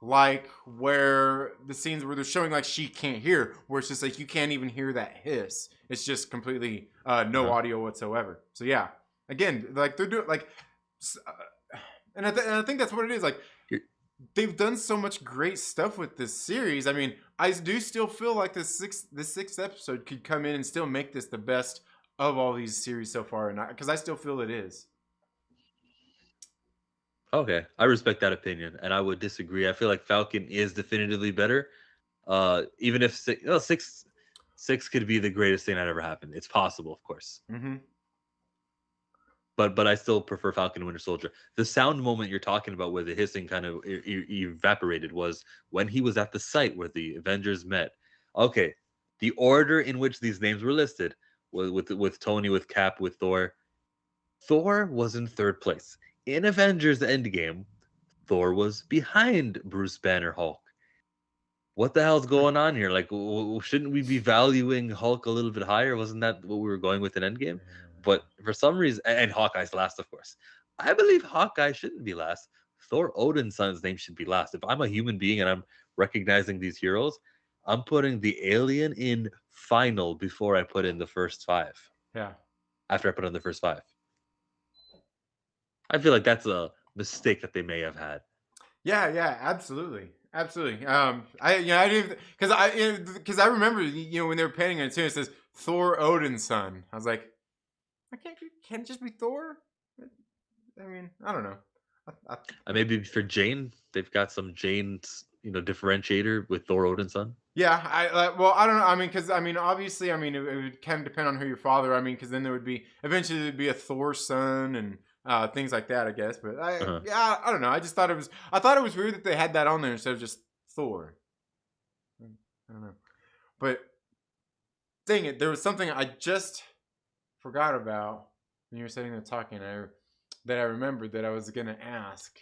like where the scenes where they're showing like she can't hear, where it's just like you can't even hear that hiss. It's just completely no audio whatsoever. So yeah, again, like they're doing like, and I think that's what it is. Like they've done so much great stuff with this series. I mean, I do still feel like the sixth episode could come in and still make this the best of all these series so far, and because I still feel it is. Okay, I respect that opinion, and I would disagree. I feel like Falcon is definitively better. Even if six could be the greatest thing that ever happened. It's possible, of course. Mm-hmm. But I still prefer Falcon and Winter Soldier. The sound moment you're talking about, where the hissing kind of evaporated, was when he was at the site where the Avengers met. Okay, the order in which these names were listed was with Tony, with Cap, with Thor. Thor was in third place. In Avengers Endgame, Thor was behind Bruce Banner Hulk. What the hell's going on here? Like, shouldn't we be valuing Hulk a little bit higher? Wasn't that what we were going with in Endgame? But for some reason, and Hawkeye's last, of course. I believe Hawkeye shouldn't be last. Thor Odin's son's name should be last. If I'm a human being and I'm recognizing these heroes, I'm putting the alien in final before I put in the first five. Yeah. After I put in the first five. I feel like that's a mistake that they may have had. Yeah, absolutely. I didn't because I remember when they were painting it too. It says Thor Odin's son. I was like, can't it just be Thor? I mean, I don't know. Maybe for Jane, they've got some Jane's differentiator with Thor Odin's son. Yeah, I don't know. I mean, because obviously, it would kind of depend on who your father. I mean, because then there would be eventually there'd be a Thor son and things like that, I guess. But I don't know. I just thought I thought it was weird that they had that on there instead of just Thor. I don't know. But dang it, there was something I just forgot about when you were sitting there talking. That I remembered that I was gonna ask.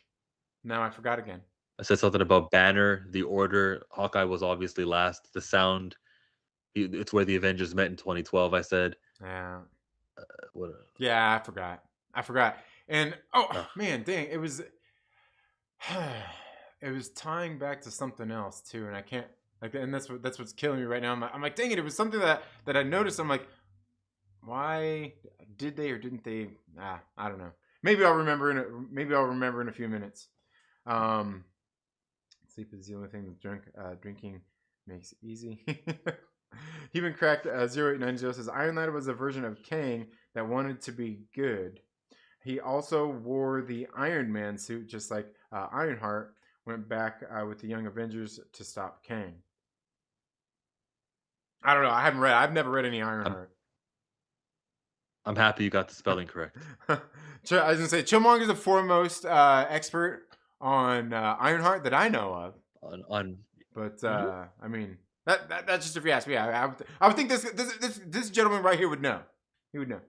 Now I forgot again. I said something about Banner, the order. Hawkeye was obviously last. The sound, it's where the Avengers met in 2012. I said Yeah. What? Yeah, I forgot. And oh Uh, man, dang, it was it was tying back to something else too, and I can't like, and that's what's killing me right now. I'm like, dang it, it was something that I noticed. I'm like, why did they or didn't they? I don't know. Maybe I'll remember in a few minutes. Um, Sleep is the only thing that drinking makes easy. Human Cracked 0890 says Iron Lad was a version of Kang that wanted to be good. He also wore the Iron Man suit, just like Ironheart went back with the Young Avengers to stop Kang. I don't know. I've never read any I'm Ironheart. I'm happy you got the spelling correct. I was gonna say Chillmonger is the foremost expert on Ironheart that I know of. On But Mhm. I mean, that's just if you ask me. I would think this gentleman right here would know. He would know.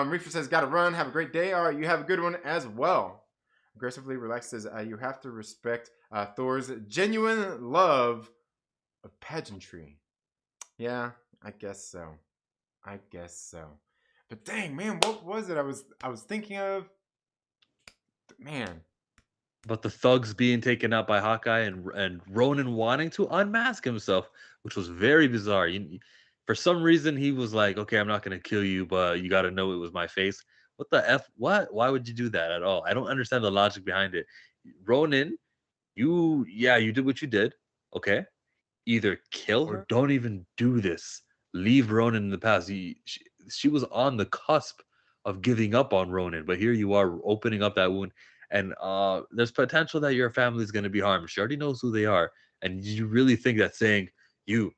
Reefer says, "Got to run. Have a great day. All right, you have a good one as well." Aggressively relaxed says, "You have to respect Thor's genuine love of pageantry." Yeah, I guess so. I guess so. But dang, man, what was it? I was thinking of, man. But the thugs being taken out by Hawkeye and Ronin wanting to unmask himself, which was very bizarre. For some reason, he was like, "Okay, I'm not gonna kill you, but you got to know it was my face." What the f? What? Why would you do that at all? I don't understand the logic behind it. Ronin, you did what you did. Okay, either kill her, don't even do this. Leave Ronin in the past. She was on the cusp of giving up on Ronin, but here you are opening up that wound, and there's potential that your family is going to be harmed. She already knows who they are, and you really think that saying you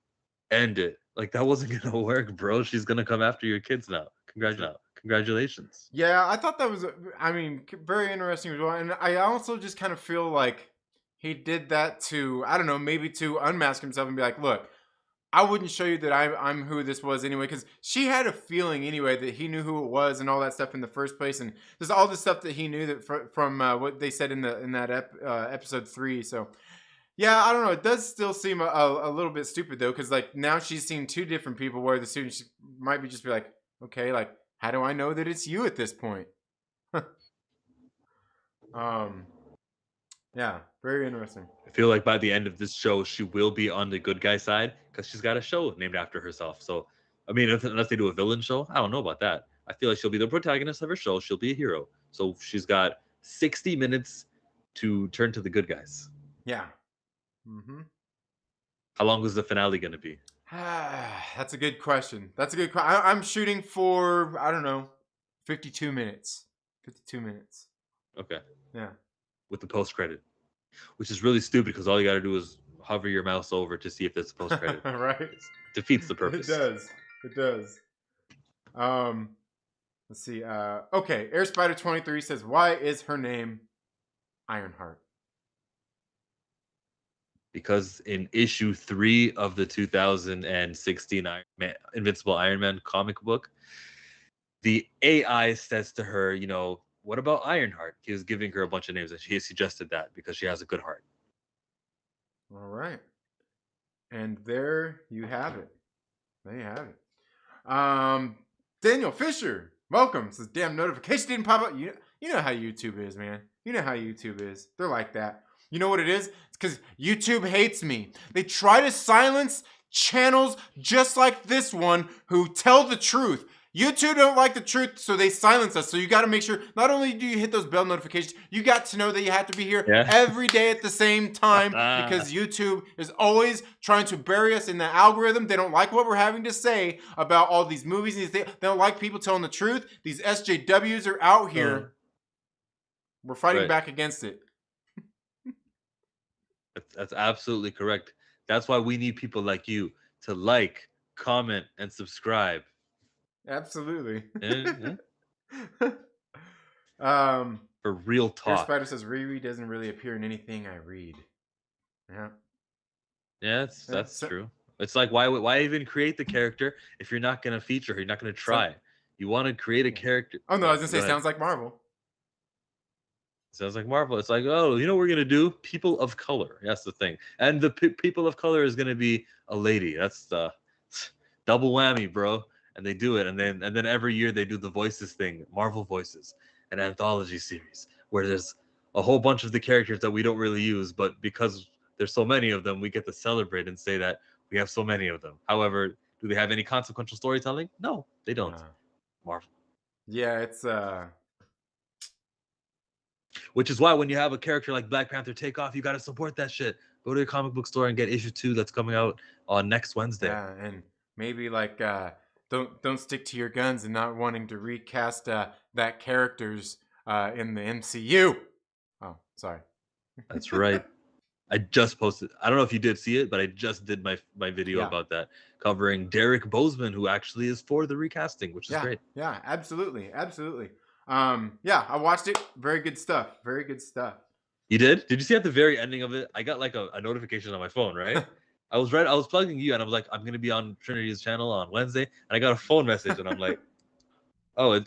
end it like that wasn't going to work, bro? She's going to come after your kids now. Congratulations. Yeah, I thought that was, I mean, very interesting as well. And I also just kind of feel like he did that to, I don't know, maybe to unmask himself and be like, look, I wouldn't show you that I'm who this was anyway, because she had a feeling anyway that he knew who it was and all that stuff in the first place, and there's all the stuff that he knew that from what they said in that episode 3. So yeah, I don't know. It does still seem a little bit stupid though, because like now she's seen two different people wear the suit, and she might be just be like, okay, like how do I know that it's you at this point? um, yeah, very interesting. I feel like by the end of this show, she will be on the good guy side because she's got a show named after herself. So, I mean, unless they do a villain show, I don't know about that. I feel like she'll be the protagonist of her show. She'll be a hero. So she's got 60 minutes to turn to the good guys. Yeah. Mm-hmm. How long is the finale going to be? That's a good question. That's a good question. I'm shooting for, I don't know, 52 minutes. 52 minutes. Okay. Yeah. With the post credit, which is really stupid because all you got to do is hover your mouse over to see if there's a post credit. Right. It defeats the purpose. It does. It does. Let's see. Okay. Air Spider 23 says, "Why is her name Ironheart?" Because in issue 3 of the 2016 Invincible Iron Man comic book, the AI says to her, what about Ironheart? He was giving her a bunch of names, and she suggested that because she has a good heart. All right. And there you have it. There you have it. Daniel Fisher, welcome. Says, "Damn notification didn't pop up." You know how YouTube is, man. You know how YouTube is. They're like that. You know what it is? It's because YouTube hates me. They try to silence channels just like this one who tell the truth. YouTube don't like the truth, so they silence us. So you got to make sure, not only do you hit those bell notifications, you got to know that you have to be here every day at the same time, because YouTube is always trying to bury us in the algorithm. They don't like what we're having to say about all these movies. They don't like people telling the truth. These SJWs are out here. We're fighting back against it. That's absolutely correct. That's why we need people like you to like, comment, and subscribe. Absolutely. Yeah. For real Air talk. Spider says Riri doesn't really appear in anything I read. Yeah. Yeah, that's true. It's like why even create the character if you're not gonna feature her? You're not gonna try. You want to create a character. Oh no, I was gonna say sounds like Marvel. Sounds like Marvel. It's like, oh, you know what we're gonna do? People of color. That's the thing. And the people of color is gonna be a lady. That's the double whammy, bro. and they do it, and then every year they do the voices thing, Marvel Voices, an anthology series where there's a whole bunch of the characters that we don't really use, but because there's so many of them, we get to celebrate and say that we have so many of them. However, do they have any consequential storytelling? No, they don't. Marvel. Yeah, it's Which is why when you have a character like Black Panther take off, you got to support that shit. Go to your comic book store and get issue 2 that's coming out on next Wednesday. Yeah, and maybe like don't stick to your guns and not wanting to recast that characters in the MCU. Oh, sorry. That's right. I just posted. I don't know if you did see it, but I just did my video Yeah. about that, covering Derek Bozeman, who actually is for the recasting, which is great. Yeah, absolutely. Yeah, I watched it. Very good stuff. Very good stuff. You did? Did you see at the very ending of it? I got like a notification on my phone, right? I was plugging you, and I was like, I'm gonna be on Trinity's channel on Wednesday, and I got a phone message, and I'm like, oh,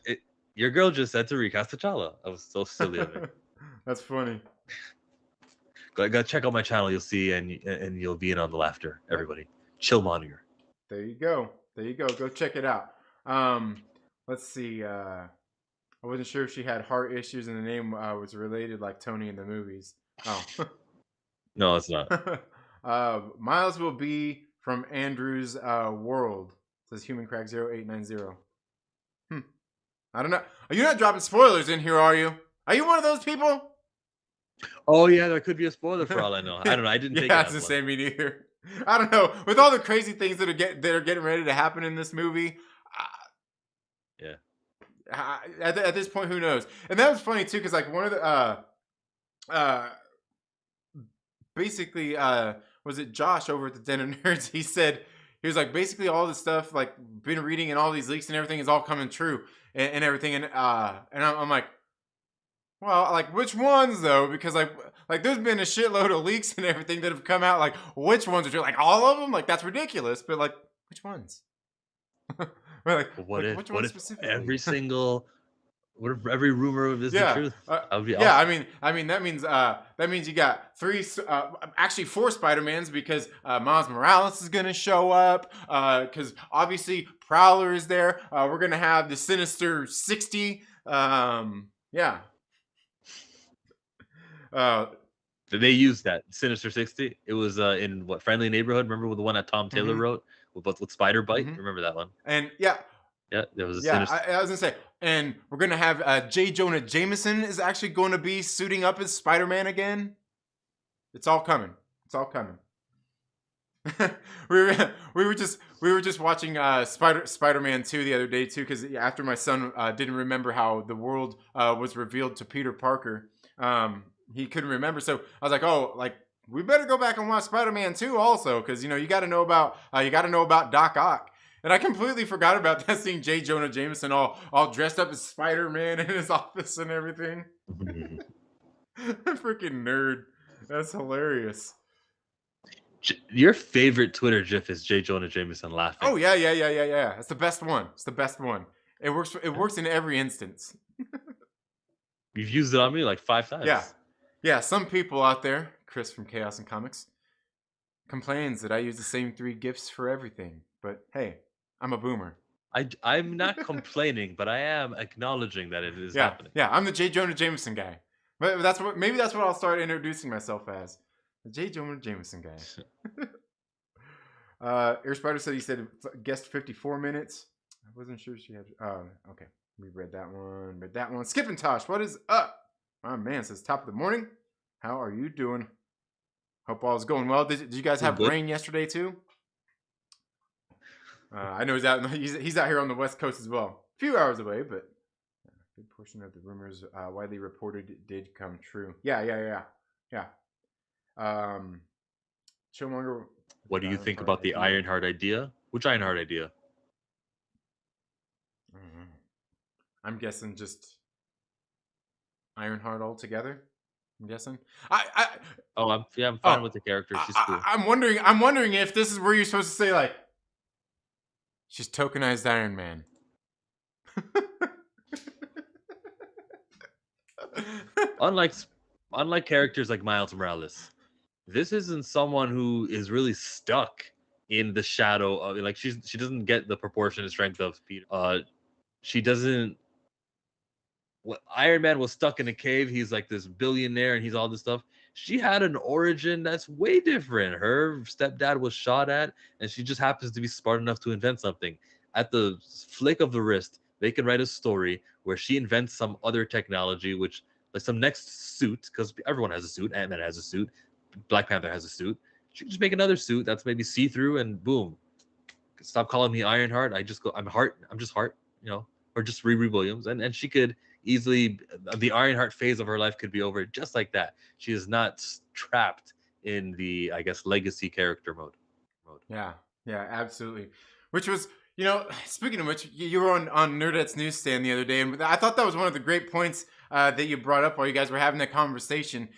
your girl just said to recast T'Challa. I was so silly of it. That's funny. Go check out my channel. You'll see, and you'll be in on the laughter. Everybody, Chillmonger. There you go. Go check it out. Let's see. I wasn't sure if she had heart issues and the name was related like Tony in the movies. Oh. No, it's not. Miles will be from Andrew's world. Says Human Crack 0890. I don't know. You're not dropping spoilers in here, are you? Are you one of those people? Oh yeah, that could be a spoiler for all I know. I don't know. I didn't take it. Yeah, it's the same me neither. I don't know. With all the crazy things that are getting ready to happen in this movie, yeah. At this point, who knows? And that was funny too, because like one of the basically was it Josh over at the Den of Nerds? He was like basically all the stuff like been reading and all these leaks and everything is all coming true and everything and I'm like, well, like which ones though? Because like there's been a shitload of leaks and everything that have come out. Like which ones are true? Like all of them? Like that's ridiculous. But like which ones? Like, what if every single, what if every rumor is the truth? That would be awesome. I mean that means you got actually 4 Spider-Mans because Miles Morales is gonna show up. Because obviously Prowler is there. We're gonna have the Sinister 60. Yeah. They used that Sinister 60. It was in what, Friendly Neighborhood? Remember with the one that Tom Taylor wrote with Spider Bite? Remember that one? And yeah, there was a Sinister. I was gonna say, and we're gonna have J. Jonah Jameson is actually going to be suiting up as Spider-Man again. It's all coming. we were just watching Spider-Man 2 the other day too, because after my son didn't remember how the world was revealed to Peter Parker, he couldn't remember. So I was like, oh, like we better go back and watch Spider-Man 2 also, because you got to know about Doc Ock. And I completely forgot about that, seeing J. Jonah Jameson all dressed up as Spider-Man in his office and everything. Freaking nerd. That's hilarious. Your favorite Twitter GIF is J. Jonah Jameson laughing. Oh yeah. It's the best one. It works in every instance. You've used it on me like 5 times. Yeah. Some people out there, Chris from Chaos and Comics, complains that I use the same 3 GIFs for everything. But hey, I'm a boomer. I'm not complaining, but I am acknowledging that it is happening. Yeah, I'm the J. Jonah Jameson guy. But maybe that's what I'll start introducing myself as. The J. Jonah Jameson guy. Air Spider said he said guest 54 minutes. I wasn't sure she had. Okay. We read that one. Skipping Tosh, what is up? My man says top of the morning. How are you doing? Hope all is going well. Did you guys have rain yesterday too? I know he's out here on the West Coast as well. A few hours away, but a good portion of the rumors widely reported did come true. Yeah. Chillmonger. What do you think about the Ironheart idea? Which Ironheart idea? I'm guessing just Ironheart altogether. I'm guessing. I'm fine with the character. She's cool. I'm wondering if this is where you're supposed to say like, she's tokenized Iron Man. Unlike characters like Miles Morales, this isn't someone who is really stuck in the shadow of like she doesn't get the proportionate strength of Peter. She doesn't. What Iron Man was stuck in a cave. He's like this billionaire and he's all this stuff. She had an origin that's way different. Her stepdad was shot at, and she just happens to be smart enough to invent something. At the flick of the wrist, they can write a story where she invents some other technology, which like some next suit, because everyone has a suit. Ant-Man has a suit. Black Panther has a suit. She can just make another suit that's maybe see-through, and boom. Stop calling me Ironheart. I just go. I'm Heart. I'm just Heart. You know, or just Riri Williams, and she could easily the Ironheart phase of her life could be over just like that. She is not trapped in the, I guess, legacy character mode. Yeah, yeah, absolutely. Which was, you know, speaking of which, you were on Nerdette's newsstand the other day, and I thought that was one of the great points that you brought up while you guys were having that conversation,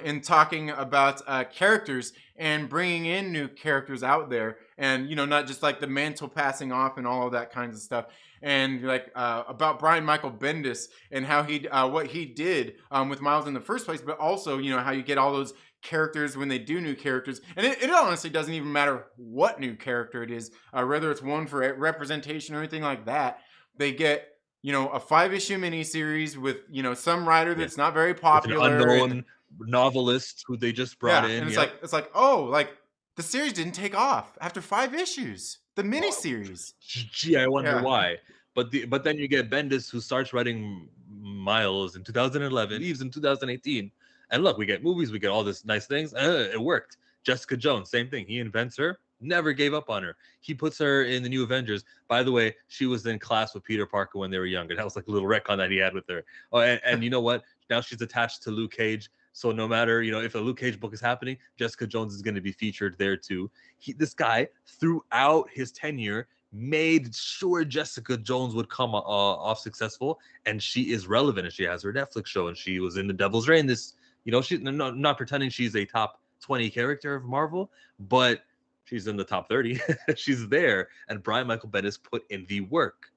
in talking about characters and bringing in new characters out there, and you know, not just like the mantle passing off and all of that kinds of stuff. And like about Brian Michael Bendis and how he what he did with Miles in the first place, but also you know how you get all those characters when they do new characters, and it honestly doesn't even matter what new character it is, whether it's one for representation or anything like that. They get, you know, a 5-issue miniseries with, you know, some writer that's not very With an popular, unknown and novelist who they just brought in. and it's like, oh, like the series didn't take off after 5 issues, the miniseries. Gee, I wonder why. But then you get Bendis, who starts writing Miles in 2011, leaves in 2018, and look, we get movies, we get all this nice things. It worked. Jessica Jones, same thing. He invents her, never gave up on her. He puts her in the New Avengers. By the way, she was in class with Peter Parker when they were younger. That was like a little retcon that he had with her. Oh, and you know what? Now she's attached to Luke Cage. So no matter, you know, if a Luke Cage book is happening, Jessica Jones is going to be featured there too. This guy, throughout his tenure, made sure Jessica Jones would come off successful, and she is relevant, and she has her Netflix show, and she was in The Devil's Reign. This, you know, she's not pretending she's a top 20 character of Marvel, but she's in the top 30. She's there, and Brian Michael Bendis put in the work.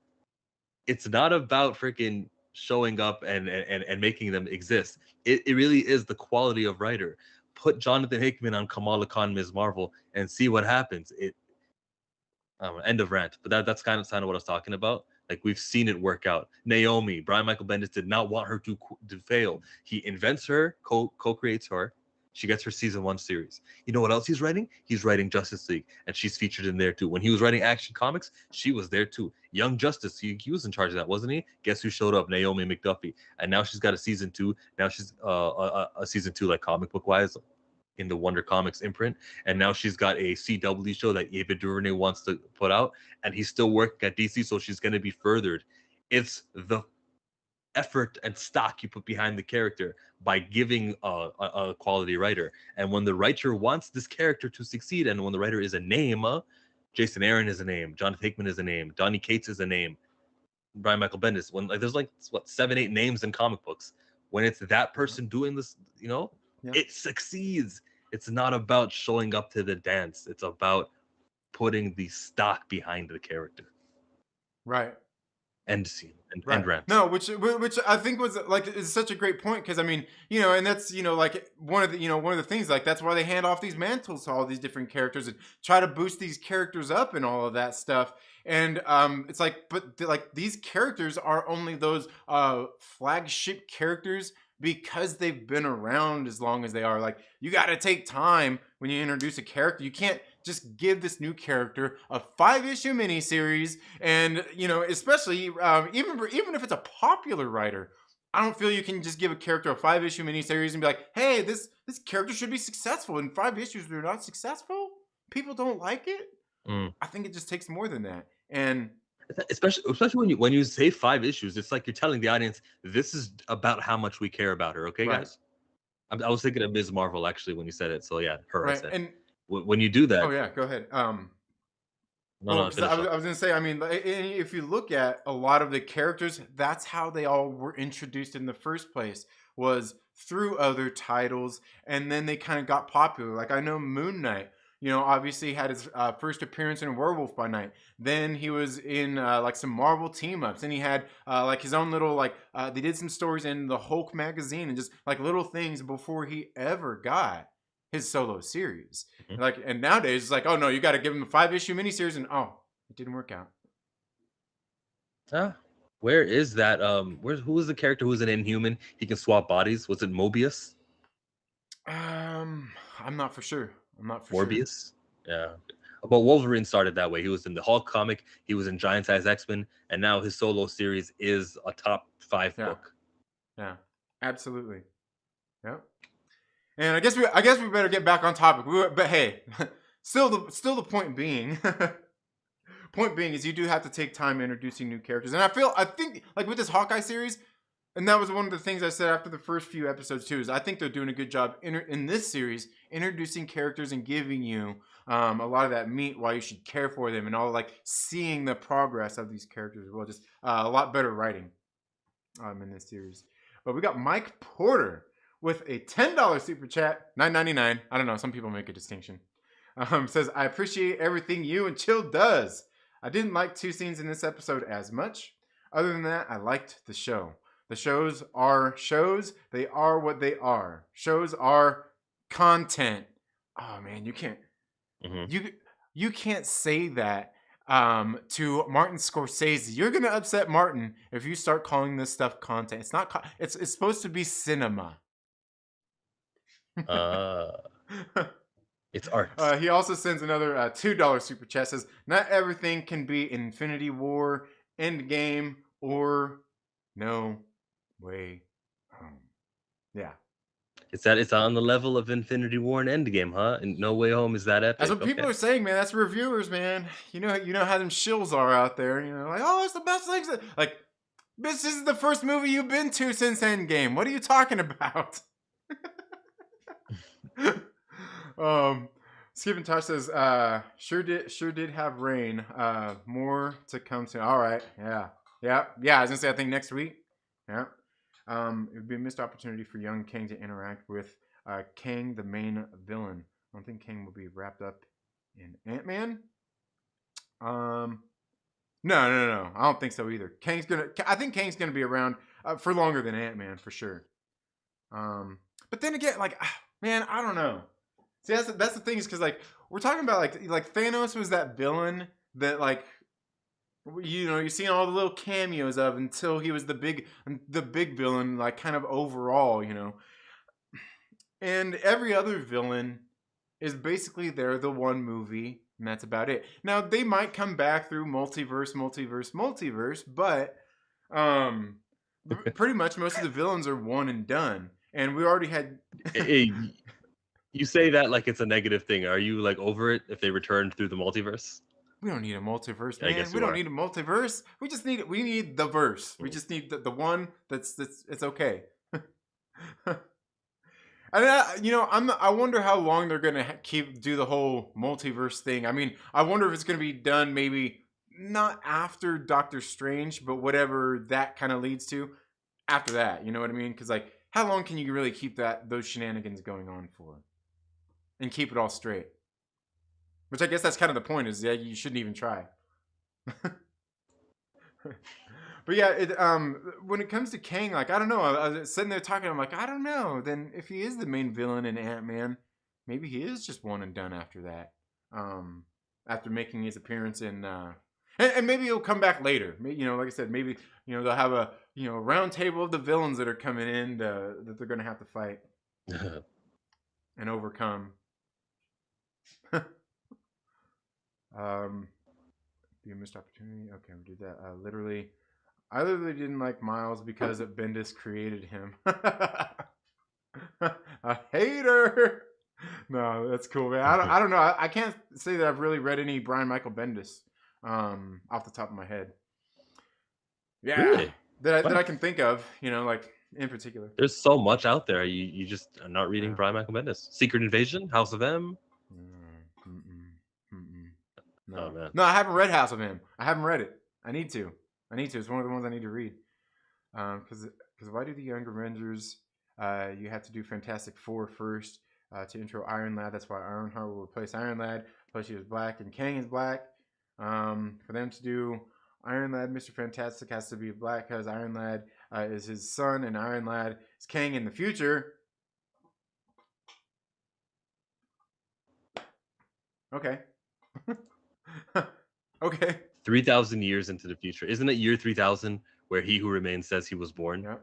It's not about freaking showing up and making them exist. It really is the quality of writer. Put Jonathan Hickman on Kamala Khan Ms. Marvel and see what happens. End of rant. But that's kind of what I was talking about. Like, we've seen it work out. Naomi, Brian Michael Bendis did not want her to fail. He invents her, co-creates her. She gets her season 1 series. You know what else he's writing? He's writing Justice League, and she's featured in there too. When he was writing Action Comics, she was there too. Young Justice, he was in charge of that, wasn't he? Guess who showed up? Naomi McDuffie. And now she's got a season 2. Now she's a season 2, like comic book wise, in the Wonder Comics imprint. And now she's got a CW show that Ava DuVernay wants to put out, and he's still working at DC, so she's going to be furthered. It's the effort and stock you put behind the character by giving a quality writer. And when the writer wants this character to succeed, and when the writer is a name, Jason Aaron is a name, Jonathan Hickman is a name, Donny Cates is a name, Brian Michael Bendis, when like there's like what 7-8 names in comic books, when it's that person doing this, you know, it succeeds. It's not about showing up to the dance. It's about putting the stock behind the character. Right. End scene and rant. No, which I think was like is such a great point, because I mean, you know, and that's, you know, like one of the things, like that's why they hand off these mantles to all these different characters and try to boost these characters up and all of that stuff. And it's like, but like these characters are only those flagship characters because they've been around as long as they are. Like, you got to take time when you introduce a character. You can't just give this new character a 5-issue miniseries, and you know, especially even if it's a popular writer, I don't feel you can just give a character a 5-issue miniseries and be like, hey, this character should be successful. In 5 issues, they're not successful. People don't like it. I think it just takes more than that, and especially when you say 5 issues, it's like you're telling the audience this is about how much we care about her. Okay, guys. I was thinking of Ms. Marvel actually when you said it. So yeah, her. I said. And when you do that. Oh yeah, go ahead. I was gonna say, I mean, if you look at a lot of the characters, that's how they all were introduced in the first place, was through other titles, and then they kind of got popular. Like, I know Moon Knight, you know, obviously had his first appearance in Werewolf by Night. Then he was in like some Marvel team ups, and he had like his own little like they did some stories in the Hulk magazine and just like little things before he ever got his solo series. Mhm. Like, and nowadays it's like, oh no, you got to give him a 5-issue miniseries, and oh, it didn't work out. Ah, where is that? Who was the character who was an Inhuman? He can swap bodies. Was it Mobius? I'm not for sure. I'm not for sure. Morbius? Yeah. But Wolverine started that way. He was in the Hulk comic. He was in Giant Size X-Men, and now his solo series is a top 5 Yeah, book. yeah, absolutely. Yeah. And I guess we better get back on topic. But hey, still the point being, point being is you do have to take time introducing new characters. And I think like with this Hawkeye series, and that was one of the things I said after the first few episodes too, is I think they're doing a good job in this series introducing characters and giving you a lot of that meat why you should care for them and all, like seeing the progress of these characters as well. Just a lot better writing in this series. But we got Mike Porter with a $10 super chat, $9.99. I don't know. Some people make a distinction. Says, I appreciate everything you and Chill does. I didn't like 2 scenes in this episode as much. Other than that, I liked the show. The shows are shows. They are what they are. Shows are content. Oh man, you can't Mhm. you can't say that to Martin Scorsese. You're gonna upset Martin if you start calling this stuff content. It's not. It's supposed to be cinema. Uh, it's art. He also sends another $2 super chat. Says not everything can be Infinity War, Endgame, or No Way Home. Yeah, It's on the level of Infinity War and Endgame, huh? And No Way Home is that that's epic. what people Okay. are saying, man. That's reviewers, man. You know how them shills are out there. Like, oh, it's the best things. Like, bitch, this is the first movie you've been to since Endgame. What are you talking about? um, Skip and Tosh says, sure did have rain. More to come soon. All right, yeah. I was gonna say I think next week. Yeah. It would be a missed opportunity for young Kang to interact with Kang, the main villain. I don't think Kang will be wrapped up in Ant-Man. No. I don't think so either. I think Kang's gonna be around for longer than Ant-Man for sure. But then again, like, man, I don't know. See, that's the thing is because like we're talking about like Thanos was that villain that like you're seeing all the little cameos of until he was the big villain, like kind of overall. And every other villain is basically they're the one movie and that's about it. Now they might come back through multiverse, but um pretty much most of the villains are one and done. And we already had Hey, you say that like it's a negative thing. Are you like over it if they return through the multiverse? we don't need a multiverse, I man. guess We you don't are. need a multiverse. We need the verse. We Mm. just need the one that's it's okay. And I wonder how long they're gonna do the whole multiverse thing. I mean, I wonder if it's gonna be done maybe not after Doctor Strange, but whatever that kind of leads to after that. You know what I mean? Because like, how long can you really keep those shenanigans going on for, and keep it all straight? Which I guess that's kind of the point. Is you shouldn't even try. But yeah, when it comes to Kang, like I don't know. I was sitting there talking. I'm like, I don't know. Then if he is the main villain in Ant-Man, maybe he is just one and done after that. Um, After making his appearance in, and maybe he'll come back later. Like I said, maybe they'll have a round table of the villains that are coming in that they're gonna have to fight and overcome. Be a missed opportunity. Okay, we did that. I literally didn't like Miles because Bendis created him. A hater. No, that's cool, man. I don't know. I can't say that I've really read any Brian Michael Bendis off the top of my head. Yeah, Really? that I Wow. can think of. Like in particular. There's so much out there. You just are not reading Yeah. Brian Michael Bendis. Secret Invasion, House of M. Oh No, man. no, I haven't read House of M. I haven't read it. I need to. It's one of the ones I need to read. Because why do the Young Avengers? You have to do Fantastic Four first to intro Iron Lad. That's why Ironheart will replace Iron Lad. Plus, she is black and Kang is black. For them to do Iron Lad, Mr. Fantastic has to be black because Iron Lad is his son, and Iron Lad is Kang in the future. Okay. Okay. 3,000 years into the future. Isn't it year 3,000 where he who remains says he was born? Yep.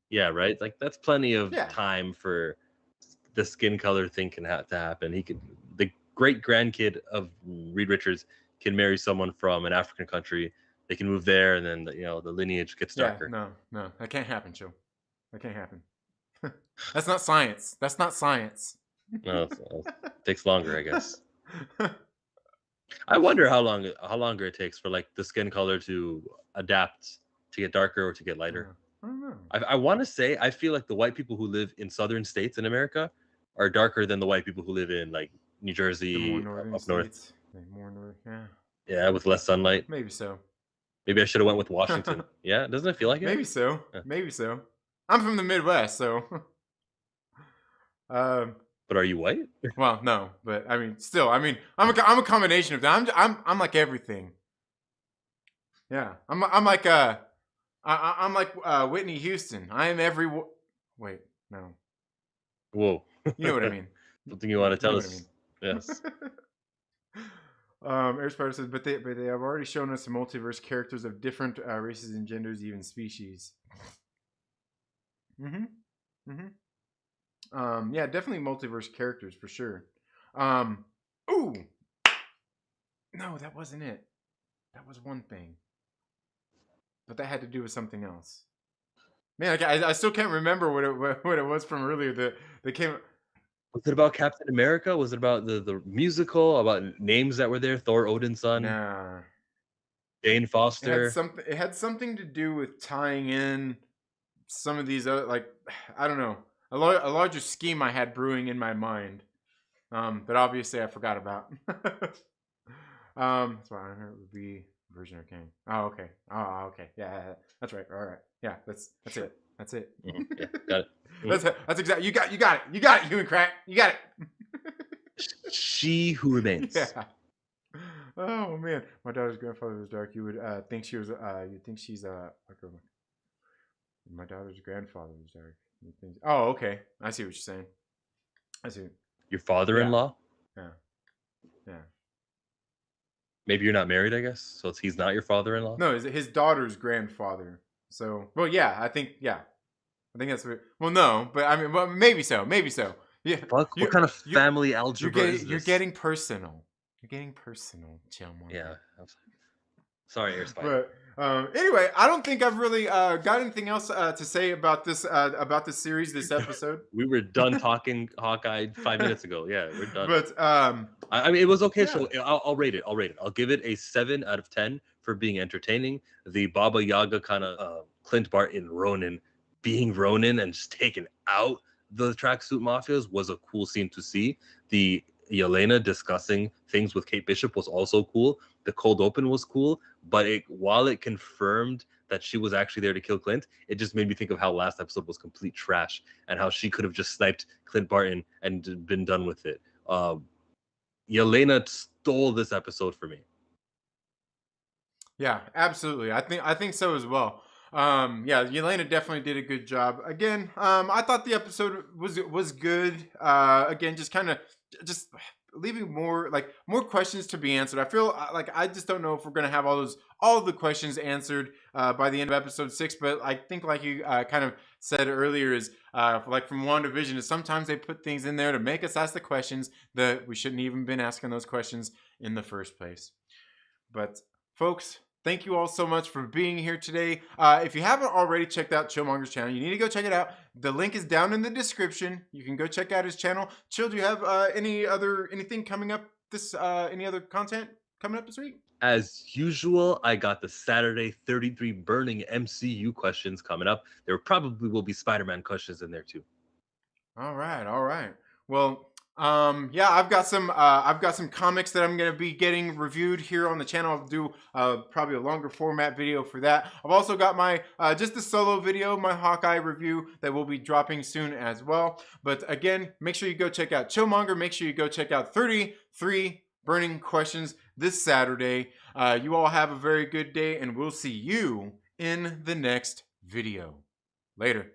Yeah, right? Like, that's plenty of Yeah. time for the skin color thing to happen. The great grandkid of Reed Richards can marry someone from an African country. They can move there, and then the lineage gets darker. Yeah. No, that can't happen, Chill. That can't happen. That's not science. That's not science. No, it takes longer, I guess. I wonder how longer it takes for like the skin color to adapt to get darker or to get lighter. I don't know. I want to say I feel like the white people who live in southern states in America are darker than the white people who live in like New Jersey, more northern up north. states. More north, yeah. Yeah, with less sunlight. Maybe so. Maybe I should have went with Washington. Yeah, doesn't it feel like it? Maybe so. Yeah. Maybe so. I'm from the Midwest, so. But are you white? Well, no, but I mean, still, I mean, I'm a combination of that. I'm like everything. Yeah, I'm like I'm like Whitney Houston. I am every. Wait, no. Whoa. You know what I mean. Something you want to tell You know us? what I mean. Yes. Air Spider says, but they have already shown us the multiverse characters of different races and genders, even species. Yeah, definitely multiverse characters for sure. Ooh, no, that wasn't it. That was one thing, but that had to do with something else. Man, I still can't remember what it was from earlier. That came. Was it about Captain America? Was it about the musical? About names that were there? Thor, Odin's son. Nah. Jane Foster. It had something to do with tying in some of these other, like, I don't know, a larger scheme I had brewing in my mind, but obviously I forgot about. That's why I heard it would be Virgin Arcane. Oh, okay. Yeah, that's right. All right. Yeah, that's it. That's it. Mm-hmm. Yeah, got it. That's exactly. You got it. You got it. Human crack. You got it. She who remains. Yeah. Oh man, my daughter's grandfather was dark. You would think she was. You'd think she's like a. My daughter's grandfather was dark. Oh, okay. I see what you're saying. I see. Your father-in-law? Yeah. Maybe you're not married, I guess. So he's not your father-in-law? No, his daughter's grandfather. So, well, yeah, I think that's what. Well, no, but I mean, well, maybe so. Yeah. Fuck, what kind of family algebra is this? You're getting personal. Chillmonger. Yeah. Sorry, Air Spider. But anyway, I don't think I've really got anything else to say about this series, this episode. We were done talking Hawkeye 5 minutes ago. Yeah, we're done. But I mean, it was okay. Yeah. So I'll rate it. I'll give it a 7 out of 10 for being entertaining. The Baba Yaga kind of Clint Barton Ronin being Ronin and just taking out the tracksuit mafias was a cool scene to see. The Yelena discussing things with Kate Bishop was also cool. The cold open was cool, but while it confirmed that she was actually there to kill Clint, it just made me think of how last episode was complete trash and how she could have just sniped Clint Barton and been done with it. Yelena stole this episode for me. Yeah, absolutely. I think so as well. Yeah, Yelena definitely did a good job. Again, I thought the episode was good. Again, just leaving more questions to be answered. I feel like I just don't know if we're gonna have all of the questions answered by the end of episode 6. But I think, like you kind of said earlier, is like from WandaVision, is sometimes they put things in there to make us ask the questions that we shouldn't even been asking those questions in the first place. But folks, thank you all so much for being here today. If you haven't already checked out Chillmonger's channel, you need to go check it out. The link is down in the description. You can go check out his channel. Chill, do you have anything coming up any other content coming up this week? As usual, I got the Saturday 33 burning MCU questions coming up. There probably will be Spider-Man questions in there too. All right. Well, yeah, I've got some comics that I'm going to be getting reviewed here on the channel. I'll do probably a longer format video for that. I've also got my just a solo video, my Hawkeye review that will be dropping soon as well. But again, make sure you go check out Chillmonger. Make sure you go check out 33 burning questions this Saturday. You all have a very good day, and we'll see you in the next video. Later.